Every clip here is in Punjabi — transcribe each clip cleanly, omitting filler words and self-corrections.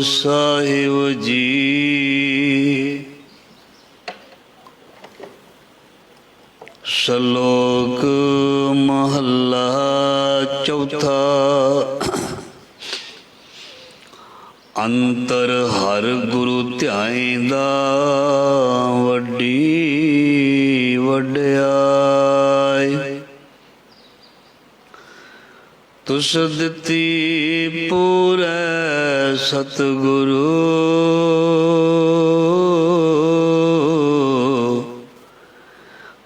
साहिब जी। श्लोक महला चौथा। अंतर हर गुरु ध्याइंदा वड्डी वड्याई। तुस दिती पूरै सतगुरु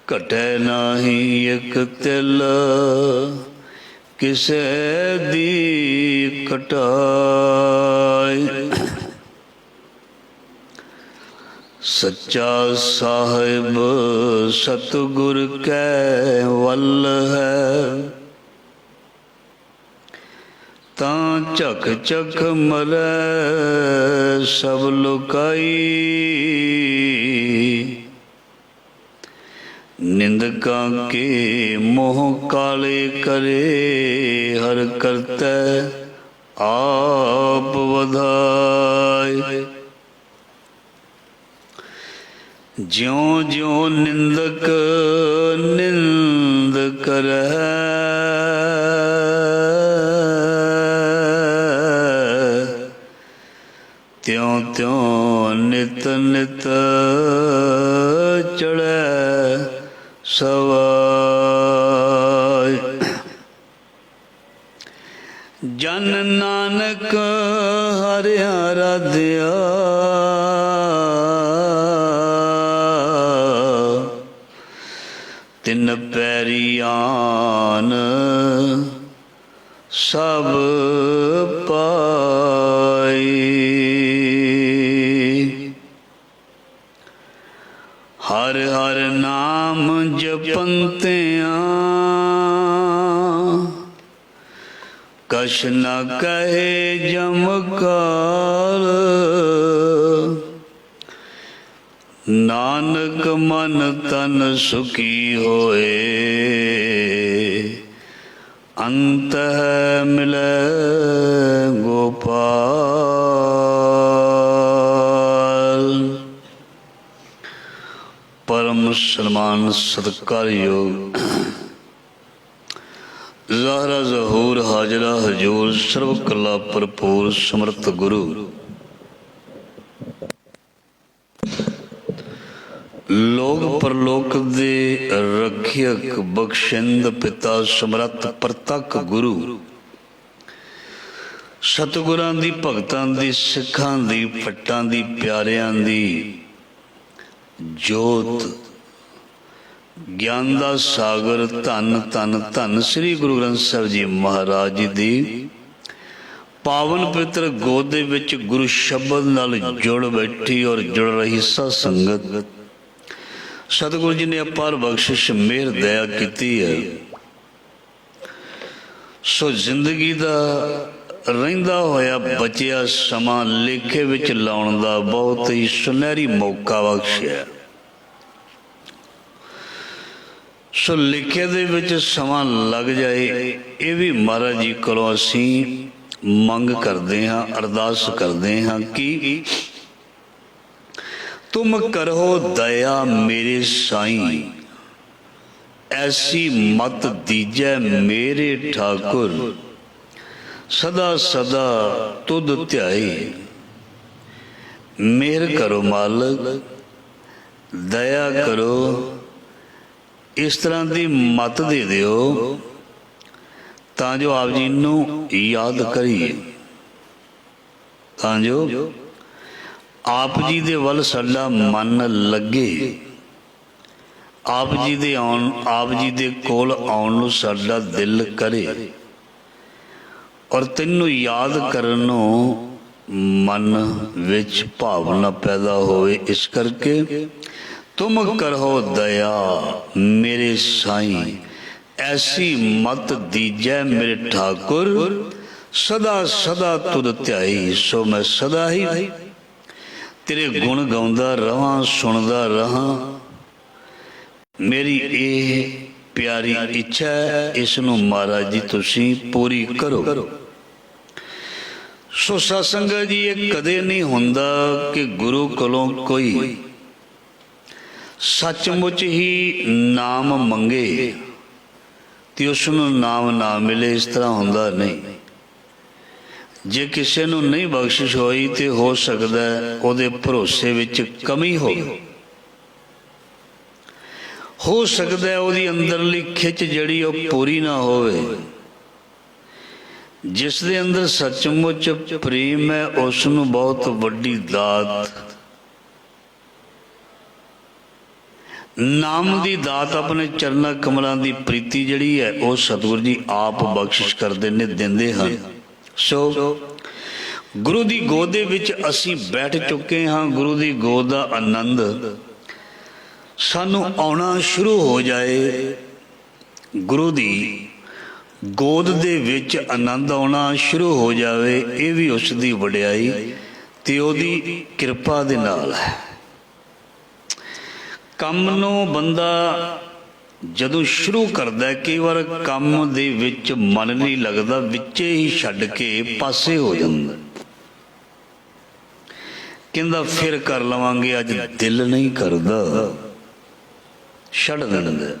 घटै नाही एक तिल किसे दी कटाई। सच्चा साहिब सतगुर कै वल है तां झक झक मरै सब लुकाई। निंदका के मोह काले करे हर करतै आप वधाय। ज्यों ज्यों निंदक निंद करै त्यों त्यों नित नित चढ़ै सवाय। जन नानक हरि आराध्या तिन पैरियान सब पाई। हर हर नाम जपंतियां कछ न कहे जमकाल। नानक मन तन सुखी होए अंत मिले गोपाल। परम सन्मान सत्कार योग ज़ाहरा ज़हूर हाजरा हजूर सर्व कला भरपूर समर्थ गुरु। लोक परलोक दे रखियक बख्शिंद पिता समरथ प्रतक गुरु। सतगुरां दी भगतां दी सिखां दी फट्टां दी प्यारियां दी जोत ज्ञान दा सागर धन धन धन श्री गुरु ग्रंथ साहिब जी महाराज जी दी पावन पवित्र गोद दे विच गुरु शब्द नाल जुड़ बैठी और जुड़ रही सा संगत। सतगुरु जी ने अपार बख्शिश मेहर दया की है। सो जिंदगी दा रहिंदा होया बचिया समा लेखे विच लाउण दा बहुत ही सुनहरी मौका बख्शिया। सो लिखे दे विच समा लग जाए ये भी महाराज जी कोलों असीं मंग करते हाँ, अरदास करते हाँ कि तुम करो दया मेरे साईं ऐसी मत दीजै मेरे ठाकुर। सदा सदा तुद ध्याई। मेहर करो मालक दया करो इस तरह की मत दे दिओ तां जो आप जी नू याद करिए, तां जो आप जी दे वल साडा मन लगे, आप जी दे कोल आउण नू साडा दिल करे और तैनू याद करन नू मन विच भावना पैदा होए। इस करके तुम करो दया मेरे साईं ऐसी मत दीजै मेरे ठाकुर। सदा सदा तुद ध्याई। सो मैं सदा ही तेरे गुण गाउंदा रहां सुनदा रहां। मेरी ये प्यारी इच्छा है, इसनू महाराज जी तुसीं पूरी करो। ਸੋ ਸਤਸੰਗਤ ਜੀ, ਇਹ ਕਦੇ ਨਹੀਂ ਹੁੰਦਾ ਕਿ ਗੁਰੂ ਕੋਲੋਂ ਕੋਈ ਸੱਚਮੁੱਚ ਹੀ ਨਾਮ ਮੰਗੇ ਤੇ ਉਸ ਨੂੰ ਨਾਮ ਨਾ ਮਿਲੇ। ਇਸ ਤਰ੍ਹਾਂ ਹੁੰਦਾ ਨਹੀਂ। ਜੇ ਕਿਸੇ ਨੂੰ ਨਹੀਂ ਬਖਸ਼ਿਸ਼ ਹੋਈ ਤੇ ਹੋ ਸਕਦਾ ਉਹਦੇ ਭਰੋਸੇ ਵਿੱਚ ਕਮੀ ਹੋ ਸਕਦਾ ਉਹਦੀ ਅੰਦਰਲੀ ਖਿੱਚ ਜਿਹੜੀ ਉਹ ਪੂਰੀ ਨਾ ਹੋਵੇ। ਜਿਸ ਦੇ ਅੰਦਰ ਸੱਚਮੁੱਚ ਪ੍ਰੇਮ ਹੈ ਉਸ ਨੂੰ ਬਹੁਤ ਵੱਡੀ ਦਾਤ, ਨਾਮ ਦੀ ਦਾਤ, ਆਪਣੇ ਚਰਨਾਂ ਕਮਲਾਂ ਦੀ ਪ੍ਰੀਤੀ ਜਿਹੜੀ ਹੈ ਉਹ ਸਤਿਗੁਰੂ ਜੀ ਆਪ ਬਖਸ਼ਿਸ਼ ਕਰਦੇ ਨੇ, ਦਿੰਦੇ ਹਨ। ਸੋ ਗੁਰੂ ਦੀ ਗੋਦ ਦੇ ਵਿੱਚ ਅਸੀਂ ਬੈਠ ਚੁੱਕੇ ਹਾਂ। ਗੁਰੂ ਦੀ ਗੋਦ ਦਾ ਆਨੰਦ ਸਾਨੂੰ ਆਉਣਾ ਸ਼ੁਰੂ ਹੋ ਜਾਏ। ਗੁਰੂ ਦੀ ਗੋਦ ਦੇ ਵਿੱਚ ਆਨੰਦ ਆਉਣਾ ਸ਼ੁਰੂ ਹੋ ਜਾਵੇ, ਇਹ ਵੀ ਉਸ ਦੀ ਵਡਿਆਈ ਤੇ ਉਹਦੀ ਕਿਰਪਾ ਦੇ ਨਾਲ ਹੈ। ਕੰਮ ਨੂੰ ਬੰਦਾ ਜਦੋਂ ਸ਼ੁਰੂ ਕਰਦਾ, ਕਈ ਵਾਰ ਕੰਮ ਦੇ ਵਿੱਚ ਮਨ ਨਹੀਂ ਲੱਗਦਾ, ਵਿੱਚੇ ਹੀ ਛੱਡ ਕੇ ਪਾਸੇ ਹੋ ਜਾਂਦਾ। ਕਹਿੰਦਾ ਫਿਰ ਕਰ ਲਵਾਂਗੇ, ਅੱਜ ਦਿਲ ਨਹੀਂ ਕਰਦਾ, ਛੱਡ ਦਿੰਦਾ।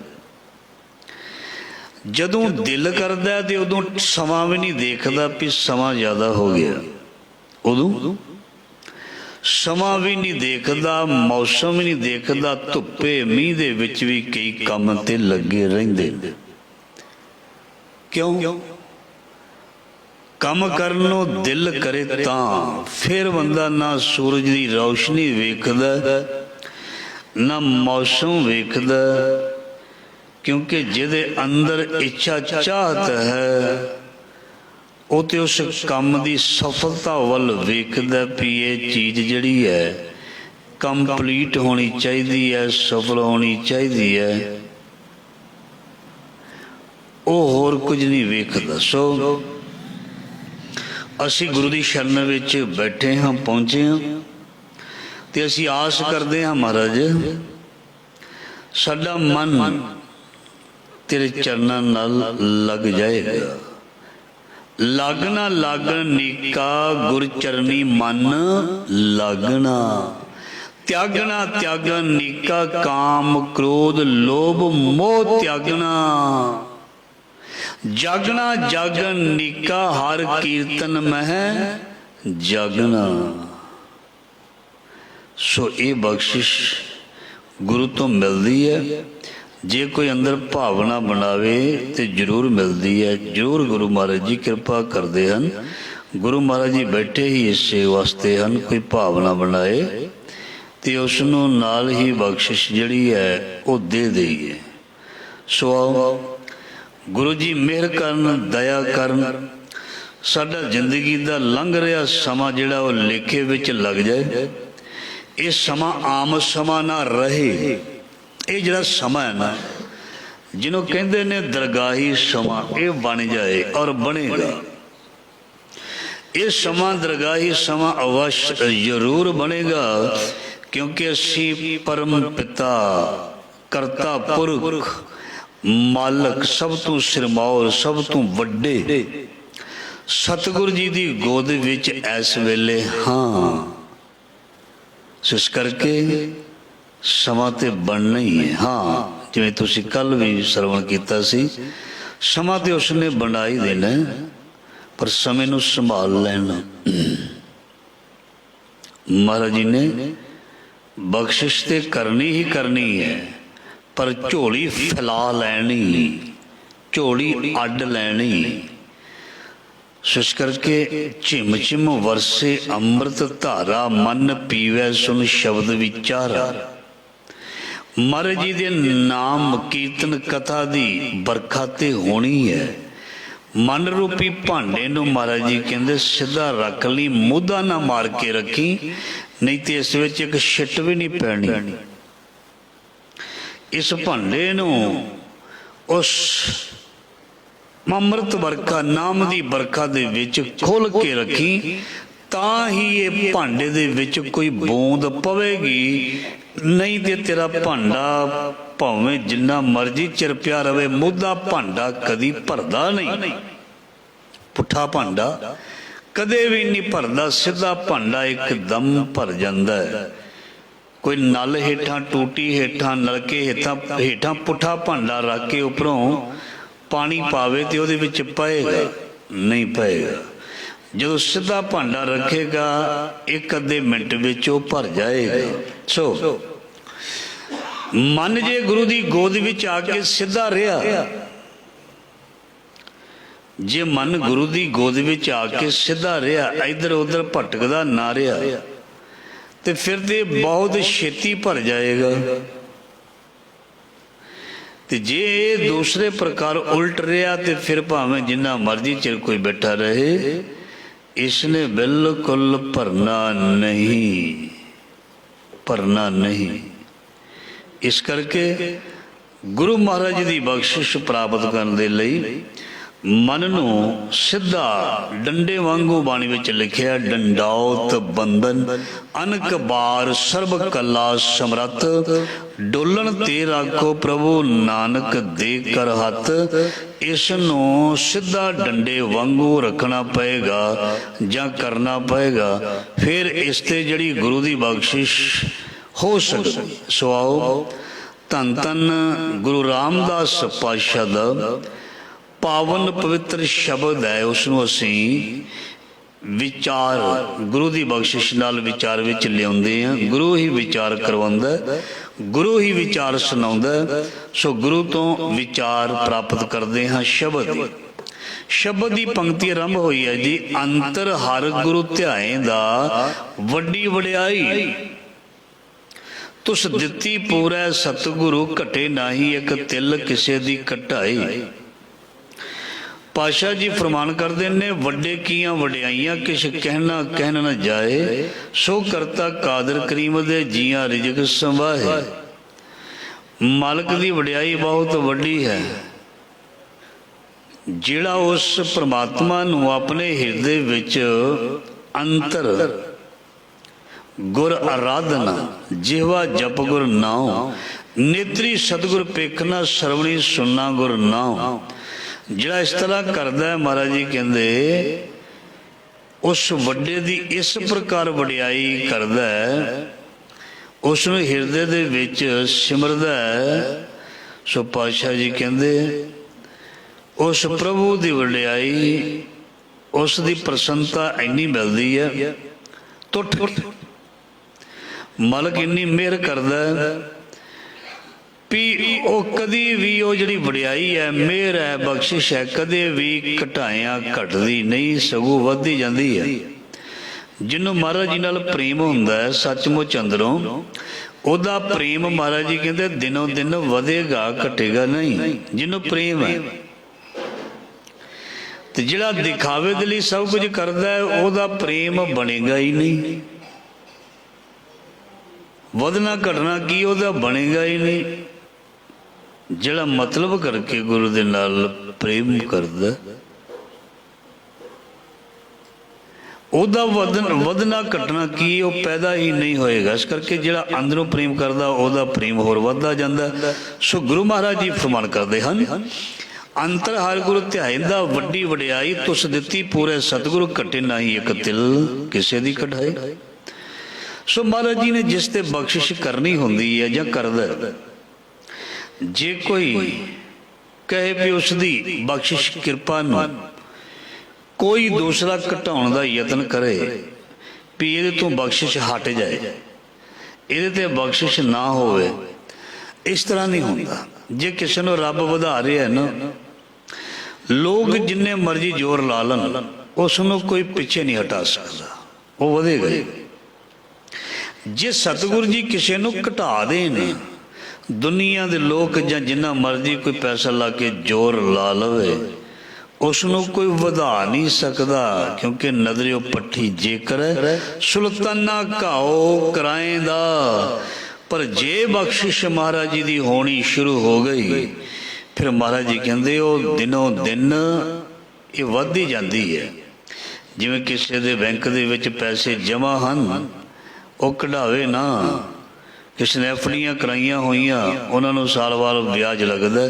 ਜਦੋਂ ਦਿਲ ਕਰਦਾ ਤੇ ਉਦੋਂ ਸਮਾਂ ਵੀ ਨਹੀਂ ਦੇਖਦਾ ਵੀ ਸਮਾਂ ਜ਼ਿਆਦਾ ਹੋ ਗਿਆ। ਉਦੋਂ ਸਮਾਂ ਵੀ ਨਹੀਂ ਦੇਖਦਾ, ਮੌਸਮ ਵੀ ਨਹੀਂ ਦੇਖਦਾ। ਧੁੱਪੇ ਮੀਂਹ ਦੇ ਵਿੱਚ ਵੀ ਕਈ ਕੰਮ ਤੇ ਲੱਗੇ ਰਹਿੰਦੇ। ਕਿਉਂ? ਕੰਮ ਕਰਨ ਨੂੰ ਦਿਲ ਕਰੇ ਤਾਂ ਫਿਰ ਬੰਦਾ ਨਾ ਸੂਰਜ ਦੀ ਰੌਸ਼ਨੀ ਵੇਖਦਾ, ਨਾ ਮੌਸਮ ਵੇਖਦਾ, ਕਿਉਂਕਿ ਜਿਹਦੇ ਅੰਦਰ ਇੱਛਾ ਚਾਹਤ ਹੈ ਉਹ ਤੇ ਉਸ ਕੰਮ ਦੀ ਸਫਲਤਾ ਵੱਲ ਵੇਖਦਾ ਵੀ ਇਹ ਚੀਜ਼ ਜਿਹੜੀ ਹੈ ਕੰਪਲੀਟ ਹੋਣੀ ਚਾਹੀਦੀ ਹੈ, ਸਫਲ ਹੋਣੀ ਚਾਹੀਦੀ ਹੈ। ਉਹ ਹੋਰ ਕੁਝ ਨਹੀਂ ਵੇਖਦਾ। ਸੋ ਅਸੀਂ ਗੁਰੂ ਦੀ ਸ਼ਰਨ ਵਿੱਚ ਬੈਠੇ ਹਾਂ, ਪਹੁੰਚੇ ਹਾਂ ਤੇ ਅਸੀਂ ਆਸ ਕਰਦੇ ਹਾਂ ਮਹਾਰਾਜ ਸਾਡਾ ਮਨ ਤੇਰੇ ਚਰਨਾਂ ਨਾਲ ਲੱਗ ਜਾਏਗਾ। ਲੱਗਣਾ ਲਾਗਣ ਨੀਕਾ ਗੁਰ ਚਰਨੀ ਮਨ ਲੱਗਣਾ, ਤਿਆਗਣਾ ਤਿਆਗਣ ਨੀਕਾ ਕਾਮ ਕ੍ਰੋਧ ਲੋਭ ਮੋਹ ਤਿਆਗਣਾ, ਜਾਗਣਾ ਜਾਗਣ ਨੀਕਾ ਹਰ ਕੀਰਤਨ ਮਹਿ ਜਾਗਣਾ। ਸੋ ਇਹ ਬਖਸ਼ਿਸ਼ ਗੁਰੂ ਤੋਂ ਮਿਲਦੀ ਹੈ। ਜੇ ਕੋਈ ਅੰਦਰ ਭਾਵਨਾ ਬਣਾਵੇ ਤੇ ਜ਼ਰੂਰ ਮਿਲਦੀ ਹੈ, ਜ਼ਰੂਰ ਗੁਰੂ ਮਹਾਰਾਜ ਜੀ ਕਿਰਪਾ ਕਰਦੇ ਹਨ। ਗੁਰੂ ਮਹਾਰਾਜ ਜੀ ਬੈਠੇ ਹੀ ਇਸੇ ਵਾਸਤੇ ਹਨ, ਕੋਈ ਭਾਵਨਾ ਬਣਾਏ ਤੇ ਉਸ ਨੂੰ ਨਾਲ ਹੀ ਬਖਸ਼ਿਸ਼ ਜਿਹੜੀ ਹੈ ਉਹ ਦੇ ਦੇਈਏ। ਸੋ ਆਓ ਗੁਰੂ ਜੀ ਮਿਹਰ ਕਰਨ, ਦਇਆ ਕਰਨ, ਸਾਡਾ ਜ਼ਿੰਦਗੀ ਦਾ ਲੰਘ ਰਿਹਾ ਸਮਾਂ ਜਿਹੜਾ ਉਹ ਲੇਖੇ ਵਿੱਚ ਲੱਗ ਜਾਏ। ਇਹ ਸਮਾਂ ਆਮ ਸਮਾਂ ਨਾ ਰਹੇ। ਇਹ ਜਿਹੜਾ ਸਮਾਂ ਹੈ ਨਾ, ਜਿਹਨੂੰ ਕਹਿੰਦੇ ਨੇ ਦਰਗਾਹੀ ਸਮਾਂ, ਇਹ ਬਣ ਜਾਏ ਔਰ ਬਣੇਗਾ। ਇਹ ਸਮਾਂ ਦਰਗਾਹੀ ਸਮਾਂ ਅਵਸ਼ ਜ਼ਰੂਰ ਬਣੇਗਾ, ਕਿਉਂਕਿ ਅਸੀਂ ਪਰਮ ਪਿਤਾ, ਕਰਤਾ ਪੁਰਖ, ਮਾਲਕ, ਸਭ ਤੋਂ ਸਿਰਮੌਰ, ਸਭ ਤੋਂ ਵੱਡੇ ਸਤਿਗੁਰੂ ਜੀ ਦੀ ਗੋਦ ਵਿੱਚ ਇਸ ਵੇਲੇ ਹਾਂ। ਇਸ ਕਰਕੇ ਸਮਾਂ ਤੇ ਬਣਨਾ ਹੀ ਹੈ। ਹਾਂ, ਜਿਵੇਂ ਤੁਸੀਂ ਕੱਲ ਵੀ ਸਰਵਣ ਕੀਤਾ ਸੀ, ਸਮਾਂ ਤੇ ਉਸਨੇ ਬਣਾ ਹੀ ਦੇਣਾ, ਪਰ ਸਮੇਂ ਨੂੰ ਸੰਭਾਲ ਲੈਣਾ। ਮਹਾਰਾਜ ਜੀ ਨੇ ਬਖਸ਼ਿਸ਼ ਤੇ ਕਰਨੀ ਹੀ ਕਰਨੀ ਹੈ, ਪਰ ਝੋਲੀ ਫੈਲਾ ਲੈਣੀ, ਝੋਲੀ ਅੱਡ ਲੈਣੀ। ਇਸ ਕਰਕੇ ਝਿਮ ਝਿਮ ਵਰਸੇ ਅੰਮ੍ਰਿਤ ਧਾਰਾ, ਮਨ ਪੀਵੈ ਸੁਨ ਸ਼ਬਦ ਵਿਚਾਰਾ। ਮਹਾਰਾਜ ਜੀ ਦੇ ਨਾਮ ਕੀਰਤਨ ਕਥਾ ਦੀ ਬਰਖਾ ਤੇ ਹੋਣੀ ਹੈ। ਮਨ ਰੂਪੀ ਭਾਂਡੇ ਨੂੰ ਮਹਾਰਾਜ ਜੀ ਕਹਿੰਦੇ ਸਿੱਧਾ ਰੱਖ ਲਈ, ਮੂਧਾ ਨਾ ਮਾਰ ਕੇ ਰੱਖੀ, ਨਹੀਂ ਤੇ ਇਸ ਵਿੱਚ ਇੱਕ ਛਿੱਟ ਵੀ ਨਹੀਂ ਪੈਣੀ। ਇਸ ਭਾਂਡੇ ਨੂੰ ਉਸ ਅੰਮ੍ਰਿਤ ਵਰਖਾ, ਨਾਮ ਦੀ ਬਰਖਾ ਦੇ ਵਿੱਚ ਖੋਲ ਕੇ ਰੱਖੀ, ਤਾਂ ਹੀ ਇਹ ਭਾਂਡੇ ਦੇ ਵਿੱਚ ਕੋਈ ਬੂੰਦ ਪਵੇਗੀ। ਨਹੀਂ ਤੇ ਤੇਰਾ ਭਾਂਡਾ ਭਾਵੇਂ ਜਿੰਨਾ ਮਰਜ਼ੀ ਚਿਰ ਪਿਆ ਰਵੇ, ਮੁੱਦਾ ਭਾਂਡਾ ਕਦੀ ਭਰਦਾ ਨਹੀਂ। ਪੁੱਠਾ ਭਾਂਡਾ कदे भी नहीं भरदा, सीधा भांडा एकदम भर जाता है। कोई नल हेठां, टूटी हेठां, नलके हेठां पुठा भांडा रख के उपरों पानी पावे तो उहदे विच पएगा नहीं पएगा। जो सीधा भांडा रखेगा एक अद्धे मिनट विच वो भर जाएगा। सो मन जे गुरु की गोद विच आके सीधा रहा, जे मन गुरु की गोद विच आके सीधा रहा, इधर उधर भटकदा ना रहा, तो फिर तो बहुत छेती भर जाएगा। तो जे दूसरे प्रकार उल्ट रहा तो फिर भावें जिन्ना मर्जी चिर कोई बैठा रहे, इसने बिल्कुल भरना नहीं, भरना नहीं। इस करके गुरु महाराज की बख्शिश प्राप्त करने दे लई मन नूं सीधा डंडे वांगू बाणी विच लिखिया, डंडाउत बंधन अनक बार सर्ब कला समरथ, डोलन ते राखो प्रभु नानक दे कर हथ। इस नूं सीधा डंडे वांगू रखना पएगा जां करना पएगा, फिर इस ते जिहड़ी गुरु दी बख्शिश हो सकदी। सो आओ धन धन गुरु रामदास पातशाह दा पावन पवित्र शब्द है, उसनों असी विचार गुरु की बख्शिश नाल विचार विच लियाउंदे हां। गुरु ही विचार करवाउंदा, गुरु ही विचार सुनाउंदा। सो गुरु तो विचार प्राप्त करते हैं। शब्द की पंक्ति आरंभ हुई है जी, अंतर हर गुरु ध्याए दा वड्डी वड्याई, तुस दिती पूरै सतगुरु घटे नाही, एक तिल किसे दी घटाई। पातशाह जी फरमान करते ने, वड्डे कियां वड्याइयां किश कहना कहना न जाए, सो करता कादर करीम दे जियां रिजक संवाहे। मालक की वड्याई बहुत वड्डी है। जिहड़ा उस परमात्मा नूं अपने हिरदे विच अंतर गुर आराधना, जिहवा जप गुर नाम, नेत्री सतगुर पेखना, सरवणी सुनना गुर नाम। जिहड़ा इस तरह करदा है, महाराज जी कहंदे उस वड्डे दी इस प्रकार वड्याई करदा है, उसनूं हिरदे दे विच सिमरदा है। सो पातशाह जी कहंदे उस प्रभु दी वड्याई, उस दी प्रसन्नता इन्नी मिलदी है, तुठ मालक इन्नी मेहर करदा है भी वो कदी भी वो जिहड़ी वड्याई है, मेहर है, बख्शिश है, कदे भी घटाया घटदी नहीं, सगों वधदी जांदी है। जिन्हों महाराज जी नाल प्रेम हुंदा है सचमुच अंदरों, ओदा प्रेम महाराज जी कहंदे दिनों दिन वधेगा घटेगा नहीं। जिन्हों प्रेम है ते जिहड़ा दिखावे दे लई सब कुछ करदा है, ओदा प्रेम बनेगा ही नहीं। वधना घटना की ओदा बनेगा ही नहीं। जिहड़ा मतलब करके गुरु दे नाल प्रेम करदा, ओदा वधना घटना की वो पैदा ही नहीं होएगा। इस करके जिहड़ा अंदरों प्रेम करदा, ओदा प्रेम होर वधदा जांदा। सो गुरु महाराज जी फरमान करदे हन, अंतर हर गुरु ध्याइंदा वड्डी वड्याई, तुस दिती पूरे सतगुरु घटे नाही, एक तिल किसे दी कढ़ाई। सो महाराज जी ने जिस ते बख्शिश करनी हुंदी है जां करदा, जे कोई कहे भी उसकी बख्शिश कृपा नूं कोई दूसरा घटाउण दा यतन करे भी इहदे तो बख्शिश हट जाए, इहदे ते बख्शिश ना होवे, इस तरह नहीं हुंदा। जे किसी नूं रब वधा रहा है ना, लोग जिन्ने मर्जी जोर ला लन, उसनूं कोई पिछे नहीं हटा सकता, वो वधेगा। जे सतगुरु जी किसी नूं घटा देन, दुनिया दे लोग जां जिन्ना मर्जी कोई पैसा ला के जोर ला लवे, उसनूं कोई वधा नहीं सकता, क्योंकि नजरियों पट्ठी जेकर सुल्ताना घाओ कराएंदा। पर जे बख्शिश महाराज जी दी होनी शुरू हो गई, फिर महाराज जी कहंदे वो दिनों दिन ये वधदी जांदी है। जिवें किसी दे बैंक दे विच पैसे जमा हन, वो कढ़ावे ना, किसी ने एफडियां कराइया हुई, उन्होंने साल वाल ब्याज लगता,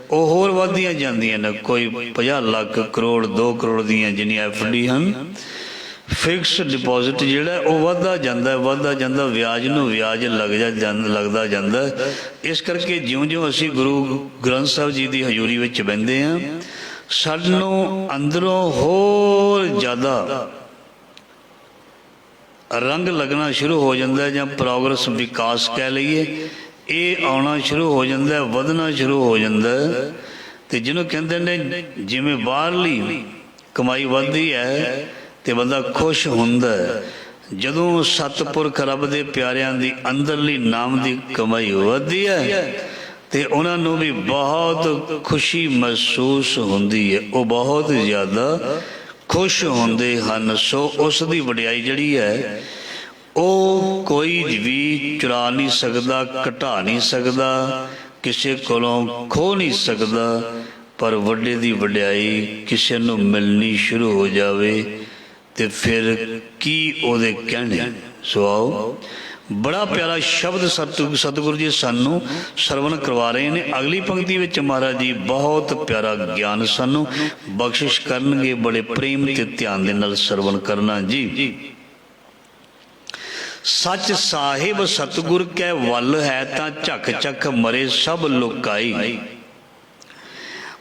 वो होर वधदियां जांदियां ने। कोई 50 लाख करोड़ 2 करोड़ दियां जिन्नियां एफडी हैं, ਫਿਕਸ ਡਿਪੋਜ਼ਿਟ ਜਿਹੜਾ ਉਹ ਵੱਧਦਾ ਜਾਂਦਾ, ਵਿਆਜ ਨੂੰ ਵਿਆਜ ਲੱਗਦਾ ਜਾਂਦਾ। ਇਸ ਕਰਕੇ ਜਿਉਂ-ਜਿਉਂ ਅਸੀਂ ਗੁਰੂ ਗ੍ਰੰਥ ਸਾਹਿਬ ਜੀ ਦੀ ਹਜ਼ੂਰੀ ਵਿੱਚ ਬਹਿੰਦੇ ਹਾਂ, ਸਾਨੂੰ ਅੰਦਰੋਂ ਹੋਰ ਜ਼ਿਆਦਾ ਰੰਗ ਲੱਗਣਾ ਸ਼ੁਰੂ ਹੋ ਜਾਂਦਾ, ਜਾਂ ਪ੍ਰੋਗਰੈਸ ਵਿਕਾਸ ਕਹਿ ਲਈਏ, ਇਹ ਆਉਣਾ ਸ਼ੁਰੂ ਹੋ ਜਾਂਦਾ, ਵਧਣਾ ਸ਼ੁਰੂ ਹੋ ਜਾਂਦਾ। ਤੇ ਜਿਹਨੂੰ ਕਹਿੰਦੇ ਨੇ ਜਿਵੇਂ ਬਾਹਰਲੀ ਕਮਾਈ ਵੱਧਦੀ ਹੈ ਤੇ ਬੰਦਾ ਖੁਸ਼ ਹੁੰਦਾ, ਜਦੋਂ ਸਤਿਪੁਰਖ ਰੱਬ ਦੇ ਪਿਆਰਿਆਂ ਦੀ ਅੰਦਰਲੀ ਨਾਮ ਦੀ ਕਮਾਈ ਵੱਧਦੀ ਹੈ ਤੇ ਉਹਨਾਂ ਨੂੰ ਵੀ ਬਹੁਤ ਖੁਸ਼ੀ ਮਹਿਸੂਸ ਹੁੰਦੀ ਹੈ, ਉਹ ਬਹੁਤ ਜ਼ਿਆਦਾ ਖੁਸ਼ ਹੁੰਦੇ ਹਨ। ਸੋ ਉਸ ਦੀ ਵਡਿਆਈ ਜਿਹੜੀ ਹੈ ਉਹ ਕੋਈ ਵੀ ਚੁਰਾ ਨਹੀਂ ਸਕਦਾ, ਘਟਾ ਨਹੀਂ ਸਕਦਾ, ਕਿਸੇ ਕੋਲੋਂ ਖੋਹ ਨਹੀਂ ਸਕਦਾ। ਪਰ ਵੱਡੇ ਦੀ ਵਡਿਆਈ ਕਿਸੇ ਨੂੰ ਮਿਲਣੀ ਸ਼ੁਰੂ ਹੋ ਜਾਵੇ ਤੇ ਫਿਰ ਕੀ ਉਹਦੇ ਕਹਿਣੇ। ਸੋ ਆਓ, ਬੜਾ ਪਿਆਰਾ ਸ਼ਬਦ ਸਤਿਗੁਰੂ ਜੀ ਸਾਨੂੰ ਸਰਵਣ ਕਰਵਾ ਰਹੇ ਨੇ। ਅਗਲੀ ਪੰਕਤੀ ਵਿੱਚ ਮਹਾਰਾਜ ਜੀ ਬਹੁਤ ਪਿਆਰਾ ਗਿਆਨ ਸਾਨੂੰ ਬਖਸ਼ਿਸ਼ ਕਰਨਗੇ। ਬੜੇ ਪ੍ਰੇਮ ਤੇ ਧਿਆਨ ਦੇ ਨਾਲ ਸਰਵਣ ਕਰਨਾ ਜੀ। ਸੱਚ ਸਾਹਿਬ ਸਤਿਗੁਰ ਕੈ ਵੱਲ ਹੈ, ਤਾਂ ਝੱਕ ਝੱਕ ਮਰੇ ਸਭ ਲੁਕਾਈ।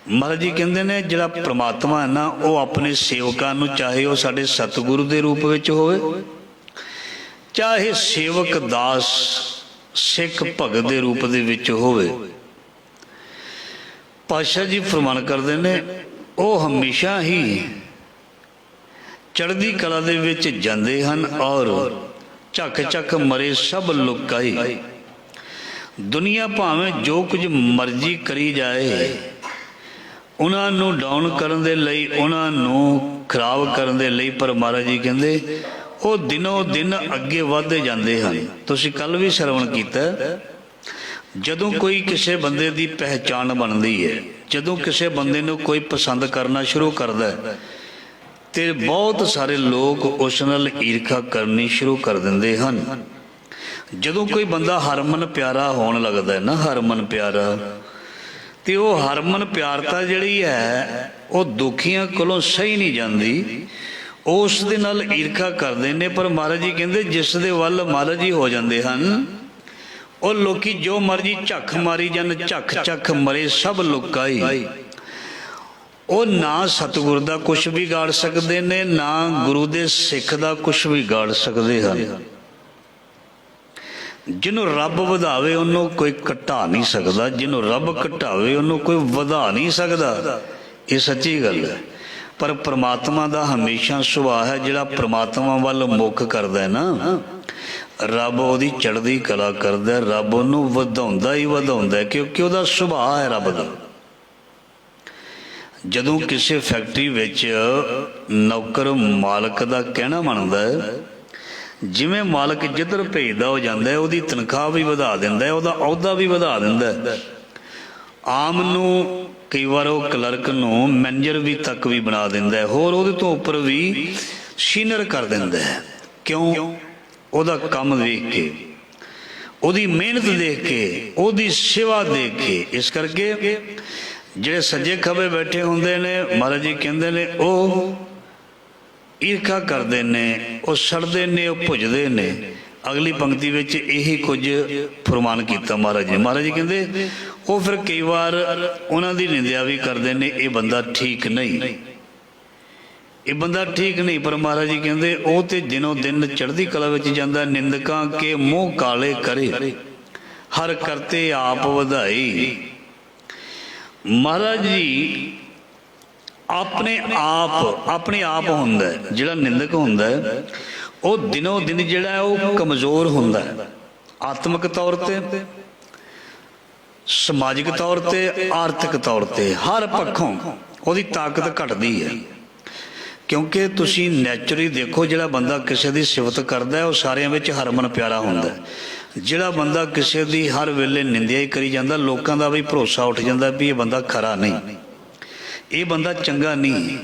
ਮਹਾਰਾਜ ਜੀ ਕਹਿੰਦੇ ਨੇ ਜਿਹੜਾ ਪ੍ਰਮਾਤਮਾ ਹੈ ਨਾ, ਉਹ ਆਪਣੇ ਸੇਵਕਾਂ ਨੂੰ, ਚਾਹੇ ਉਹ ਸਾਡੇ ਸਤਿਗੁਰੂ ਦੇ ਰੂਪ ਵਿੱਚ ਹੋਵੇ, ਚਾਹੇ ਸੇਵਕ ਦਾਸ ਸਿੱਖ ਭਗਤ ਦੇ ਰੂਪ ਦੇ ਵਿੱਚ ਹੋਵੇ, ਪਾਤਸ਼ਾਹ ਜੀ ਫਰਮਾਨ ਕਰਦੇ ਨੇ ਉਹ ਹਮੇਸ਼ਾ ਹੀ ਚੜ੍ਹਦੀ ਕਲਾ ਦੇ ਵਿੱਚ ਜਾਂਦੇ ਹਨ। ਔਰ ਝੱਕ ਝੱਕ ਮਰੇ ਸਭ ਲੁਕਾਈ। ਦੁਨੀਆ ਭਾਵੇਂ ਜੋ ਕੁਝ ਮਰਜ਼ੀ ਕਰੀ ਜਾਏ, ਉਹਨਾਂ ਨੂੰ ਡਾਊਨ ਕਰਨ ਦੇ ਲਈ, ਉਹਨਾਂ ਨੂੰ ਖਰਾਬ ਕਰਨ ਦੇ ਲਈ, ਪਰ ਮਹਾਰਾਜ ਜੀ ਕਹਿੰਦੇ ਉਹ ਦਿਨੋਂ ਦਿਨ ਅੱਗੇ ਵੱਧਦੇ ਜਾਂਦੇ ਹਨ। ਤੁਸੀਂ ਕੱਲ ਵੀ ਸਰਵਣ ਕੀਤਾ, ਜਦੋਂ ਕੋਈ ਕਿਸੇ ਬੰਦੇ ਦੀ ਪਹਿਚਾਣ ਬਣਦੀ ਹੈ, ਜਦੋਂ ਕਿਸੇ ਬੰਦੇ ਨੂੰ ਕੋਈ ਪਸੰਦ ਕਰਨਾ ਸ਼ੁਰੂ ਕਰਦਾ ਤੇ ਬਹੁਤ ਸਾਰੇ ਲੋਕ ਉਸ ਨਾਲ ਈਰਖਾ ਕਰਨੀ ਸ਼ੁਰੂ ਕਰ ਦਿੰਦੇ ਹਨ। ਜਦੋਂ ਕੋਈ ਬੰਦਾ ਹਰਮਨ ਪਿਆਰਾ ਹੋਣ ਲੱਗਦਾ ਹੈ ਨਾ, ਹਰਮਨ ਪਿਆਰਾ, ਤੇ ਉਹ ਹਰਮਨ ਪਿਆਰਤਾ ਜਿਹੜੀ ਹੈ ਉਹ ਦੁਖੀਆਂ ਕੋਲੋਂ ਸਹੀ ਨਹੀਂ ਜਾਂਦੀ, ਉਸ ਦੇ ਨਾਲ ਈਰਖਾ ਕਰਦੇ ਨੇ। ਪਰ ਮਹਾਰਾਜ ਜੀ ਕਹਿੰਦੇ ਜਿਸ ਦੇ ਵੱਲ ਮਹਾਰਾਜ ਜੀ ਹੋ ਜਾਂਦੇ ਹਨ, ਉਹ ਲੋਕੀ ਜੋ ਮਰਜੀ ਝੱਖ ਮਾਰੀ ਜਾਣ, ਝੱਖ ਝੱਖ ਮਰੇ ਸਭ ਲੁਕਾਈ। ਉਹ ਨਾ ਸਤਿਗੁਰ ਦਾ ਕੁਛ ਵੀ ਗਾੜ ਸਕਦੇ ਨੇ, ਨਾ ਗੁਰੂ ਦੇ ਸਿੱਖ ਦਾ ਕੁਛ ਵੀ ਗਾੜ ਸਕਦੇ ਹਨ। ਜਿਹਨੂੰ ਰੱਬ ਵਧਾਵੇ ਉਹਨੂੰ ਕੋਈ ਘਟਾ ਨਹੀਂ ਸਕਦਾ, ਜਿਹਨੂੰ ਰੱਬ ਘਟਾਵੇ ਉਹਨੂੰ ਕੋਈ ਵਧਾ ਨਹੀਂ ਸਕਦਾ। ਇਹ ਸੱਚੀ ਗੱਲ ਹੈ। ਪਰ ਪ੍ਰਮਾਤਮਾ ਦਾ ਹਮੇਸ਼ਾ ਸੁਭਾਅ ਹੈ, ਜਿਹੜਾ ਪ੍ਰਮਾਤਮਾ ਵੱਲ ਮੁੱਖ ਕਰਦਾ ਹੈ ਨਾ, ਰੱਬ ਉਹਦੀ ਚੜ੍ਹਦੀ ਕਲਾ ਕਰਦਾ, ਰੱਬ ਉਹਨੂੰ ਵਧਾਉਂਦਾ ਹੀ ਵਧਾਉਂਦਾ, ਕਿਉਂਕਿ ਉਹਦਾ ਸੁਭਾਅ ਹੈ ਰੱਬ ਦਾ। ਜਦੋਂ ਕਿਸੇ ਫੈਕਟਰੀ ਵਿੱਚ ਨੌਕਰ ਮਾਲਕ ਦਾ ਕਹਿਣਾ ਮੰਨਦਾ ਹੈ, ਜਿਵੇਂ ਮਾਲਕ ਜਿੱਧਰ ਭੇਜਦਾ ਹੋ ਜਾਂਦਾ, ਉਹਦੀ ਤਨਖਾਹ ਵੀ ਵਧਾ ਦਿੰਦਾ, ਉਹਦਾ ਅਹੁਦਾ ਵੀ ਵਧਾ ਦਿੰਦਾ। ਆਮ ਨੂੰ ਕਈ ਵਾਰ ਉਹ ਕਲਰਕ ਨੂੰ ਮੈਨੇਜਰ ਵੀ ਤੱਕ ਵੀ ਬਣਾ ਦਿੰਦਾ, ਹੋਰ ਉਹਦੇ ਤੋਂ ਉੱਪਰ ਵੀ ਸੀਨੀਅਰ ਕਰ ਦਿੰਦਾ। ਕਿਉਂ? ਉਹਦਾ ਕੰਮ ਦੇਖ ਕੇ, ਉਹਦੀ ਮਿਹਨਤ ਦੇਖ ਕੇ, ਉਹਦੀ ਸੇਵਾ ਦੇਖ ਕੇ। ਇਸ ਕਰਕੇ ਜਿਹੜੇ ਸੱਜੇ ਖੱਬੇ ਬੈਠੇ ਹੁੰਦੇ ਨੇ, ਮਹਾਰਾਜ ਜੀ ਕਹਿੰਦੇ ਨੇ ਉਹ ਈਰਖਾ ਕਰਦੇ ਨੇ, ਉਹ ਸੜਦੇ ਨੇ, ਉਹ ਭੁੱਜਦੇ ਨੇ। ਅਗਲੀ ਪੰਕਤੀ ਵਿੱਚ ਇਹੀ ਕੁਝ ਫਰਮਾਨ ਕੀਤਾ ਮਹਾਰਾਜ ਜੀ। ਮਹਾਰਾਜ ਜੀ ਕਹਿੰਦੇ ਉਹ ਫਿਰ ਕਈ ਵਾਰ ਉਹਨਾਂ ਦੀ ਨਿੰਦਿਆ ਵੀ ਕਰਦੇ ਨੇ, ਇਹ ਬੰਦਾ ਠੀਕ ਨਹੀਂ, ਇਹ ਬੰਦਾ ਠੀਕ ਨਹੀਂ। ਪਰ ਮਹਾਰਾਜ ਜੀ ਕਹਿੰਦੇ ਉਹ ਤੇ ਦਿਨੋਂ ਦਿਨ ਚੜ੍ਹਦੀ ਕਲਾ ਵਿੱਚ ਜਾਂਦਾ। ਨਿੰਦਕਾਂ ਕੇ ਮੂੰਹ ਕਾਲੇ ਕਰੇ, ਹਰ ਕਰਤੇ ਆਪ ਵਧਾਈ। ਮਹਾਰਾਜ ਜੀ ਆਪਣੇ ਆਪ ਹੁੰਦਾ, ਜਿਹੜਾ ਨਿੰਦਕ ਹੁੰਦਾ ਉਹ ਦਿਨੋਂ ਦਿਨ ਜਿਹੜਾ ਉਹ ਕਮਜ਼ੋਰ ਹੁੰਦਾ, ਆਤਮਿਕ ਤੌਰ ਤੇ, ਸਮਾਜਿਕ ਤੌਰ ਤੇ, ਆਰਥਿਕ ਤੌਰ ਤੇ, ਹਰ ਪੱਖੋਂ ਉਹਦੀ ਤਾਕਤ ਘਟਦੀ ਹੈ। ਕਿਉਂਕਿ ਤੁਸੀਂ ਨੈਚੁਰਲੀ ਦੇਖੋ, ਜਿਹੜਾ ਬੰਦਾ ਕਿਸੇ ਦੀ ਸਿਫਤ ਕਰਦਾ ਉਹ ਸਾਰਿਆਂ ਵਿੱਚ ਹਰਮਨ ਪਿਆਰਾ ਹੁੰਦਾ। ਜਿਹੜਾ ਬੰਦਾ ਕਿਸੇ ਦੀ ਹਰ ਵੇਲੇ ਨਿੰਦਿਆ ਹੀ ਕਰੀ ਜਾਂਦਾ, ਲੋਕਾਂ ਦਾ ਵੀ ਭਰੋਸਾ ਉੱਠ ਜਾਂਦਾ ਵੀ ਇਹ ਬੰਦਾ ਖਰਾ ਨਹੀਂ, ਇਹ ਬੰਦਾ ਚੰਗਾ ਨਹੀਂ,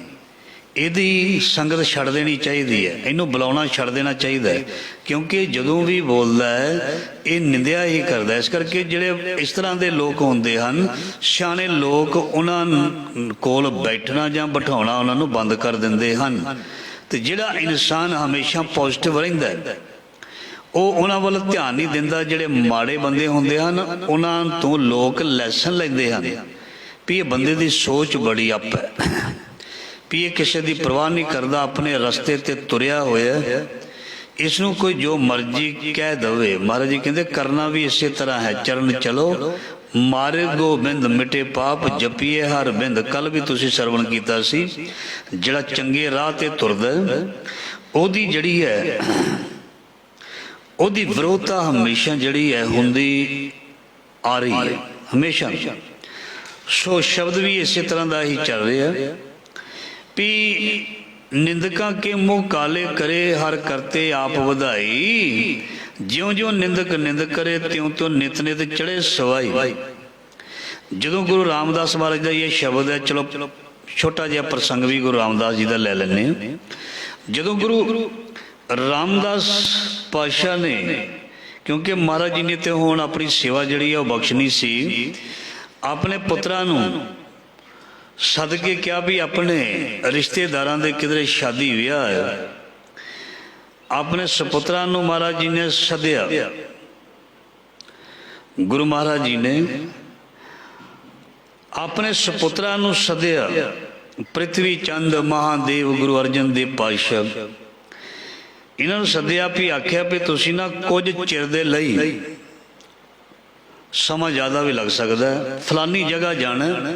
ਇਹਦੀ ਸੰਗਤ ਛੱਡ ਦੇਣੀ ਚਾਹੀਦੀ ਹੈ, ਇਹਨੂੰ ਬੁਲਾਉਣਾ ਛੱਡ ਦੇਣਾ ਚਾਹੀਦਾ ਹੈ। ਕਿਉਂਕਿ ਜਦੋਂ ਵੀ ਬੋਲਦਾ ਹੈ ਇਹ ਨਿੰਦਿਆ ਹੀ ਕਰਦਾ। ਇਸ ਕਰਕੇ ਜਿਹੜੇ ਇਸ ਤਰ੍ਹਾਂ ਦੇ ਲੋਕ ਹੁੰਦੇ ਹਨ, ਸਿਆਣੇ ਲੋਕ, ਉਹਨਾਂ ਕੋਲ ਬੈਠਣਾ ਜਾਂ ਬਿਠਾਉਣਾ ਉਹਨਾਂ ਨੂੰ ਬੰਦ ਕਰ ਦਿੰਦੇ ਹਨ। ਤੇ ਜਿਹੜਾ ਇਨਸਾਨ ਹਮੇਸ਼ਾ ਪੋਜ਼ਿਟਿਵ ਰਹਿੰਦਾ ਹੈ ਉਹ ਉਹਨਾਂ ਵੱਲ ਧਿਆਨ ਨਹੀਂ ਦਿੰਦਾ। ਜਿਹੜੇ ਮਾੜੇ ਬੰਦੇ ਹੁੰਦੇ ਹਨ ਉਹਨਾਂ ਤੋਂ ਲੋਕ ਲੈਸਨ ਲੈਂਦੇ ਹਨ ਵੀ ਇਹ ਬੰਦੇ ਦੀ ਸੋਚ ਬੜੀ ਅੱਪ ਹੈ, ਵੀ ਇਹ ਕਿਸੇ ਦੀ ਪਰਵਾਹ ਨਹੀਂ ਕਰਦਾ, ਆਪਣੇ ਰਸਤੇ ਤੇ ਤੁਰਿਆ ਹੋਇਆ, ਇਸ ਨੂੰ ਕੋਈ ਜੋ ਮਰਜ਼ੀ ਕਹਿ ਦਵੇ। ਮਹਾਰਾਜ ਜੀ ਕਹਿੰਦੇ ਕਰਨਾ ਵੀ ਇਸੇ ਤਰ੍ਹਾਂ ਹੈ। ਚਰਨ ਚਲੋ ਮਾਰੇ ਗੋਬਿੰਦ ਮਿਟੇ ਪਾਪ ਜਪੀਏ ਹਰ ਬਿੰਦ। ਕੱਲ ਵੀ ਤੁਸੀਂ ਸਰਵਣ ਕੀਤਾ ਸੀ, ਜਿਹੜਾ ਚੰਗੇ ਰਾਹ ਤੇ ਤੁਰਦਾ ਉਹਦੀ ਜਿਹੜੀ ਹੈ ਉਹਦੀ ਵਿਰੋਧਤਾ ਹਮੇਸ਼ਾ ਜਿਹੜੀ ਹੈ ਹੁੰਦੀ ਆ ਰਹੀ ਹੈ ਹਮੇਸ਼ਾ। ਸੋ ਸ਼ਬਦ ਵੀ ਇਸੇ ਤਰ੍ਹਾਂ ਦਾ ਹੀ ਚੱਲ ਰਿਹਾ ਵੀ ਨਿੰਦਕਾਂ ਕੇ ਮੂੰਹ ਕਾਲੇ ਕਰੇ ਹਰ ਕਰਤੇ ਆਪ ਵਧਾਈ। ਜਿਉਂ ਜਿਉਂ ਨਿੰਦਕ ਨਿੰਦ ਕਰੇ ਤਿਉਂ ਤਿਉਂ ਨਿਤ ਨਿਤ ਚੜੇ ਸਵਾਈ। ਜਦੋਂ ਗੁਰੂ ਰਾਮਦਾਸ ਮਹਾਰਾਜ ਦਾ ਇਹ ਸ਼ਬਦ ਹੈ, ਚਲੋ ਛੋਟਾ ਜਿਹਾ ਪ੍ਰਸੰਗ ਵੀ ਗੁਰੂ ਰਾਮਦਾਸ ਜੀ ਦਾ ਲੈ ਲੈਂਦੇ ਹਾਂ। ਜਦੋਂ ਗੁਰੂ ਰਾਮਦਾਸ ਪਾਤਸ਼ਾਹ ਨੇ, ਕਿਉਂਕਿ ਮਹਾਰਾਜ ਜੀ ਨੇ ਤੇ ਹੁਣ ਆਪਣੀ ਸੇਵਾ ਜਿਹੜੀ ਹੈ ਉਹ ਬਖਸ਼ਣੀ ਸੀ, ਆਪਣੇ ਪੁੱਤਰਾਂ ਨੂੰ ਸੱਦ ਕੇ ਕਿਹਾ ਵੀ ਆਪਣੇ ਰਿਸ਼ਤੇਦਾਰਾਂ ਦੇ ਕਿਧਰੇ ਸ਼ਾਦੀ ਵਿਆਹ ਹੈ। ਆਪਣੇ ਸੁਪੁੱਤਰਾਂ ਨੂੰ ਮਹਾਰਾਜ ਜੀ ਨੇ ਸੱਦਿਆ। ਗੁਰੂ ਮਹਾਰਾਜ ਜੀ ਨੇ ਆਪਣੇ ਸੁਪੁੱਤਰਾਂ ਨੂੰ ਸੱਦਿਆ। ਪ੍ਰਿਥਵੀ ਚੰਦ ਮਹਾਦੇਵ ਗੁਰੂ ਅਰਜਨ ਦੇਵ ਪਾਤਸ਼ਾਹ ਇਹਨਾਂ ਨੂੰ ਸੱਦਿਆ ਵੀ ਆਖਿਆ ਵੀ ਤੁਸੀਂ ਨਾ ਕੁਝ ਚਿਰ ਦੇ ਲਈ, ਸਮਾਂ ਜ਼ਿਆਦਾ ਵੀ ਲੱਗ ਸਕਦਾ ਹੈ, ਫਲਾਨੀ ਜਗ੍ਹਾ ਜਾਣਾ,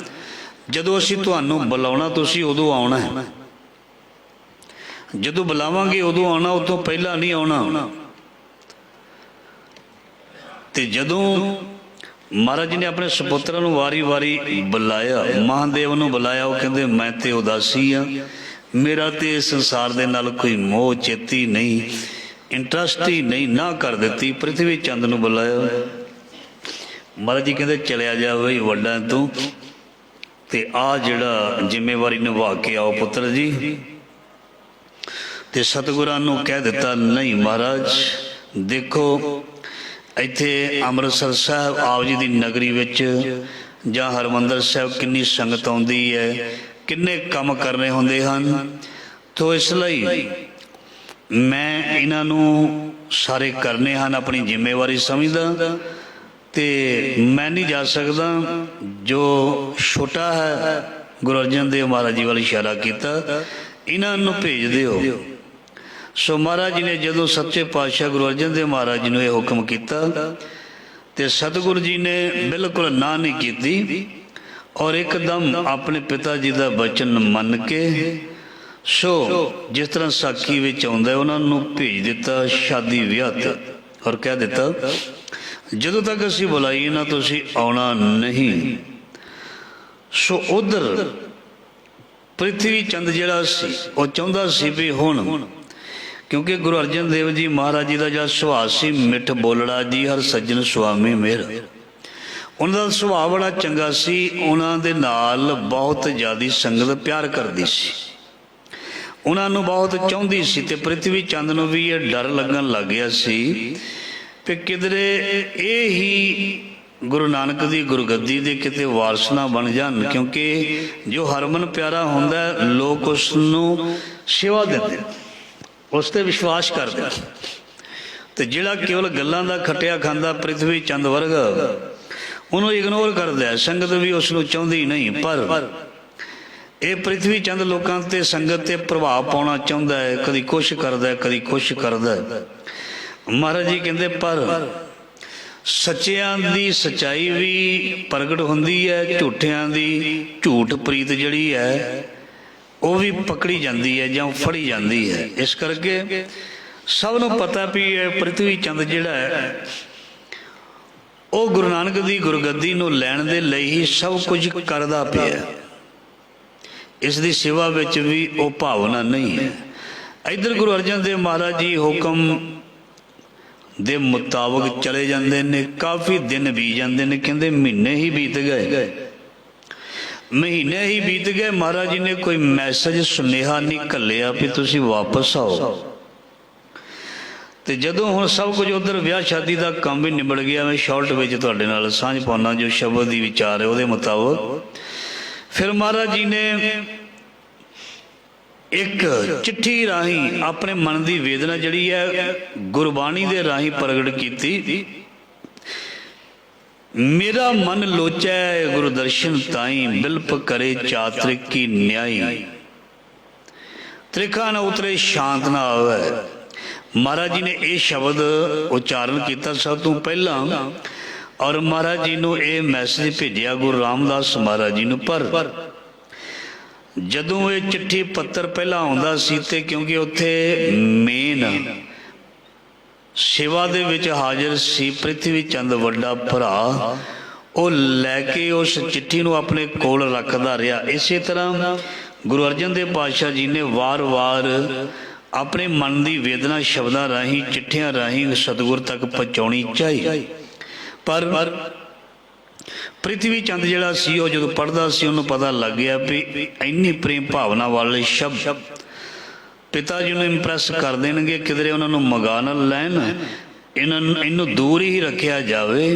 ਜਦੋਂ ਅਸੀਂ ਤੁਹਾਨੂੰ ਬੁਲਾਉਣਾ ਤੁਸੀਂ ਉਦੋਂ ਆਉਣਾ ਹੈ, ਜਦੋਂ ਬੁਲਾਵਾਂਗੇ ਉਦੋਂ ਆਉਣਾ, ਉਦੋਂ ਪਹਿਲਾਂ ਨਹੀਂ ਆਉਣਾ। ਤੇ ਜਦੋਂ ਮਹਾਰਾਜ ਜੀ ਨੇ ਆਪਣੇ ਸੁਪੁੱਤਰਾਂ ਨੂੰ ਵਾਰੀ ਵਾਰੀ ਬੁਲਾਇਆ, ਮਹਾਦੇਵ ਨੂੰ ਬੁਲਾਇਆ, ਉਹ ਕਹਿੰਦੇ ਮੈਂ ਤੇ ਉਦਾਸੀ ਆ, ਮੇਰਾ ਤੇ ਇਸ ਸੰਸਾਰ ਦੇ ਨਾਲ ਕੋਈ ਮੋਹ ਚੇਤੀ ਨਹੀਂ, ਇੰਟਰਸਟ ਹੀ ਨਹੀਂ, ਨਾ ਕਰ ਦਿੱਤੀ। ਪ੍ਰਿਥਵੀ ਚੰਦ ਨੂੰ ਬੁਲਾਇਆ। ਮਹਾਰਾਜ ਜੀ ਕਹਿੰਦੇ ਚਲਿਆ ਜਾ ਬਈ ਵੱਡਾ ਤੂੰ, ਤੇ ਆ ਜਿਹੜਾ ਜ਼ਿੰਮੇਵਾਰੀ ਨਿਭਾ ਕੇ ਆਓ ਪੁੱਤਰ ਜੀ। ਤੇ ਸਤਿਗੁਰਾਂ ਨੂੰ ਕਹਿ ਦਿੱਤਾ ਨਹੀਂ ਮਹਾਰਾਜ ਦੇਖੋ ਇੱਥੇ ਅੰਮ੍ਰਿਤਸਰ ਸਾਹਿਬ ਆਪ ਜੀ ਦੀ ਨਗਰੀ ਵਿੱਚ ਜਾਂ ਹਰਿਮੰਦਰ ਸਾਹਿਬ ਕਿੰਨੀ ਸੰਗਤ ਆਉਂਦੀ ਹੈ, ਕਿੰਨੇ ਕੰਮ ਕਰਨੇ ਹੁੰਦੇ ਹਨ, ਤੋ ਇਸ ਲਈ ਮੈਂ ਇਹਨਾਂ ਨੂੰ ਸਾਰੇ ਕਰਨੇ ਹਨ, ਆਪਣੀ ਜ਼ਿੰਮੇਵਾਰੀ ਸਮਝਦਾ ਤੇ ਮੈਂ ਨਹੀਂ ਜਾ ਸਕਦਾ। ਜੋ ਛੋਟਾ ਹੈ, ਗੁਰੂ ਅਰਜਨ ਦੇਵ ਮਹਾਰਾਜ ਜੀ ਵੱਲ ਇਸ਼ਾਰਾ ਕੀਤਾ, ਇਹਨਾਂ ਨੂੰ ਭੇਜ ਦਿਓ। ਸੋ ਮਹਾਰਾਜ ਜੀ ਨੇ ਜਦੋਂ ਸੱਚੇ ਪਾਤਸ਼ਾਹ ਗੁਰੂ ਅਰਜਨ ਦੇਵ ਮਹਾਰਾਜ ਜੀ ਨੂੰ ਇਹ ਹੁਕਮ ਕੀਤਾ ਤੇ ਸਤਿਗੁਰੂ ਜੀ ਨੇ ਬਿਲਕੁਲ ਨਾ ਨਹੀਂ ਕੀਤੀ ਔਰ ਇੱਕਦਮ ਆਪਣੇ ਪਿਤਾ ਜੀ ਦਾ ਬਚਨ ਮੰਨ ਕੇ, ਸੋ ਜਿਸ ਤਰ੍ਹਾਂ ਸਾਖੀ ਵਿੱਚ ਆਉਂਦਾ, ਉਹਨਾਂ ਨੂੰ ਭੇਜ ਦਿੱਤਾ ਸ਼ਾਦੀ ਵਿਆਹ ਤੇ, ਔਰ ਕਹਿ ਦਿੱਤਾ ਜਦੋਂ ਤੱਕ ਅਸੀਂ ਬੁਲਾਈਏ ਨਾ ਤੁਸੀਂ ਆਉਣਾ ਨਹੀਂ। ਸੋ ਉਧਰ ਪ੍ਰਿਥਵੀ ਚੰਦ ਜਿਹੜਾ ਸੀ ਉਹ ਚਾਹੁੰਦਾ ਸੀ ਵੀ ਹੁਣ, ਕਿਉਂਕਿ ਗੁਰੂ ਅਰਜਨ ਦੇਵ ਜੀ ਮਹਾਰਾਜ ਜੀ ਦਾ ਜਿਹੜਾ ਸੁਭਾਅ ਸੀ ਮਿੱਠ ਬੋਲੜਾ ਜੀ ਹਰ ਸੱਜਣ ਸੁਆਮੀ ਮੇਰ, ਉਹਨਾਂ ਦਾ ਸੁਭਾਅ ਬੜਾ ਚੰਗਾ ਸੀ, ਉਹਨਾਂ ਦੇ ਨਾਲ ਬਹੁਤ ਜ਼ਿਆਦਾ ਸੰਗਤ ਪਿਆਰ ਕਰਦੀ ਸੀ, ਉਹਨਾਂ ਨੂੰ ਬਹੁਤ ਚਾਹੁੰਦੀ ਸੀ। ਤੇ ਪ੍ਰਿਥਵੀ ਚੰਦ ਨੂੰ ਵੀ ਇਹ ਡਰ ਲੱਗਣ ਲੱਗ ਗਿਆ ਸੀ ਕਿ ਕਿਧਰੇ ਇਹ ਹੀ ਗੁਰੂ ਨਾਨਕ ਦੀ ਗੁਰਗੱਦੀ ਦੇ ਕਿਤੇ ਵਾਰਸ ਨਾ ਬਣ ਜਾਣ, ਕਿਉਂਕਿ ਜੋ ਹਰਮਨ ਪਿਆਰਾ ਹੁੰਦਾ ਲੋਕ ਉਸ ਨੂੰ ਸੇਵਾ ਦਿੰਦੇ, ਉਸ ਤੇ ਵਿਸ਼ਵਾਸ ਕਰਦੇ, ਤੇ ਜਿਹੜਾ ਕੇਵਲ ਗੱਲਾਂ ਦਾ ਖੱਟਿਆ ਖਾਂਦਾ ਪ੍ਰਿਥਵੀ ਚੰਦ ਵਰਗਾ ਉਹਨੂੰ ਇਗਨੋਰ ਕਰਦਾ, ਸੰਗਤ ਵੀ ਉਸ ਨੂੰ ਚਾਹੁੰਦੀ ਨਹੀਂ। ਪਰ ਇਹ ਪ੍ਰਿਥਵੀ ਚੰਦ ਲੋਕਾਂ ਤੇ ਸੰਗਤ ਤੇ ਪ੍ਰਭਾਵ ਪਾਉਣਾ ਚਾਹੁੰਦਾ ਹੈ, ਕਦੀ ਕੁਛ ਕਰਦਾ ਕਦੀ ਕੁਛ ਕਰਦਾ। ਮਹਾਰਾਜ ਜੀ ਕਹਿੰਦੇ ਪਰ ਸੱਚਿਆਂ ਦੀ ਸੱਚਾਈ ਵੀ ਪ੍ਰਗਟ ਹੁੰਦੀ ਹੈ, ਝੂਠਿਆਂ ਦੀ ਝੂਠ ਪ੍ਰੀਤ ਜਿਹੜੀ ਹੈ ਉਹ ਵੀ ਪਕੜੀ ਜਾਂਦੀ ਹੈ ਜਾਂ ਫੜੀ ਜਾਂਦੀ ਹੈ। ਇਸ ਕਰਕੇ ਸਭ ਨੂੰ ਪਤਾ ਵੀ ਇਹ ਪ੍ਰਿਥਵੀ ਚੰਦ ਜਿਹੜਾ ਹੈ ਉਹ ਗੁਰੂ ਨਾਨਕ ਦੀ ਗੁਰਗੱਦੀ ਨੂੰ ਲੈਣ ਦੇ ਲਈ ਹੀ ਸਭ ਕੁਝ ਕਰਦਾ ਪਿਆ, ਇਸ ਦੀ ਸੇਵਾ ਵਿੱਚ ਵੀ ਉਹ ਭਾਵਨਾ ਨਹੀਂ ਹੈ। ਇੱਧਰ ਗੁਰੂ ਅਰਜਨ ਦੇਵ ਮਹਾਰਾਜ ਜੀ ਹੁਕਮ ਦੇ ਮੁਤਾਬਕ ਚਲੇ ਜਾਂਦੇ ਨੇ, ਕਾਫੀ ਦਿਨ ਬੀਤ ਜਾਂਦੇ ਨੇ, ਕਹਿੰਦੇ ਮਹੀਨੇ ਹੀ ਬੀਤ ਗਏ, ਮਹੀਨੇ ਹੀ ਬੀਤ ਗਏ। ਮਹਾਰਾਜ ਜੀ ਨੇ ਕੋਈ ਮੈਸੇਜ ਸੁਨੇਹਾ ਨਹੀਂ ਘੱਲਿਆ ਵੀ ਤੁਸੀਂ ਵਾਪਸ ਆਓ। ਤੇ ਜਦੋਂ ਹੁਣ ਸਭ ਕੁਝ ਉਧਰ ਵਿਆਹ ਸ਼ਾਦੀ ਦਾ ਕੰਮ ਵੀ ਨਿਬੜ ਗਿਆ, ਮੈਂ ਸ਼ਾਰਟ ਵਿੱਚ ਤੁਹਾਡੇ ਨਾਲ ਸਾਂਝ ਪਾਉਣਾ ਜੋ ਸ਼ਬਦ ਦੀ ਵਿਚਾਰ ਹੈ ਉਹਦੇ ਮੁਤਾਬਕ। ਫਿਰ ਮਹਾਰਾਜ ਜੀ ਨੇ एक चिट्ठी राही अपने मन की वेदना जिहड़ी है गुरबाणी दे राही प्रगट की। मेरा मन लोचै गुरु दर्शन ताई, बिल्प करे चात्रिक की न्याई। त्रिखा न उतरे शांत ना आवे। महाराज जी ने यह शब्द उच्चारण किया सब तो पहला, और महाराज जी ने यह मैसेज भेजिया गुरु रामदास महाराज जी ने। पर जदों ये चिट्ठी पत्र पहला आउंदा सी ते क्योंकि उत्थे मेन सेवा दे विच हाजिर सी पृथ्वी चंद वड्डा भरा, वो लैके उस चिट्ठी नूं अपने कोल रखदा रहा। इसे तरह गुरु अर्जन देव पातशाह जी ने वार वार अपने मन की वेदना शब्दां राही चिट्ठियां राही सतगुर तक पहुँचाउणी चाहिए। पर पृथ्वी चंद जिहड़ा सी वो जो पढ़दा सी उन्होंने पता लग गया भी इन्नी प्रेम भावना वाले शब्द पिता जी ने इंप्रैस कर देंगे, किधरे उन्होंने मंगा न लैन, इनू दूर ही रखा जाए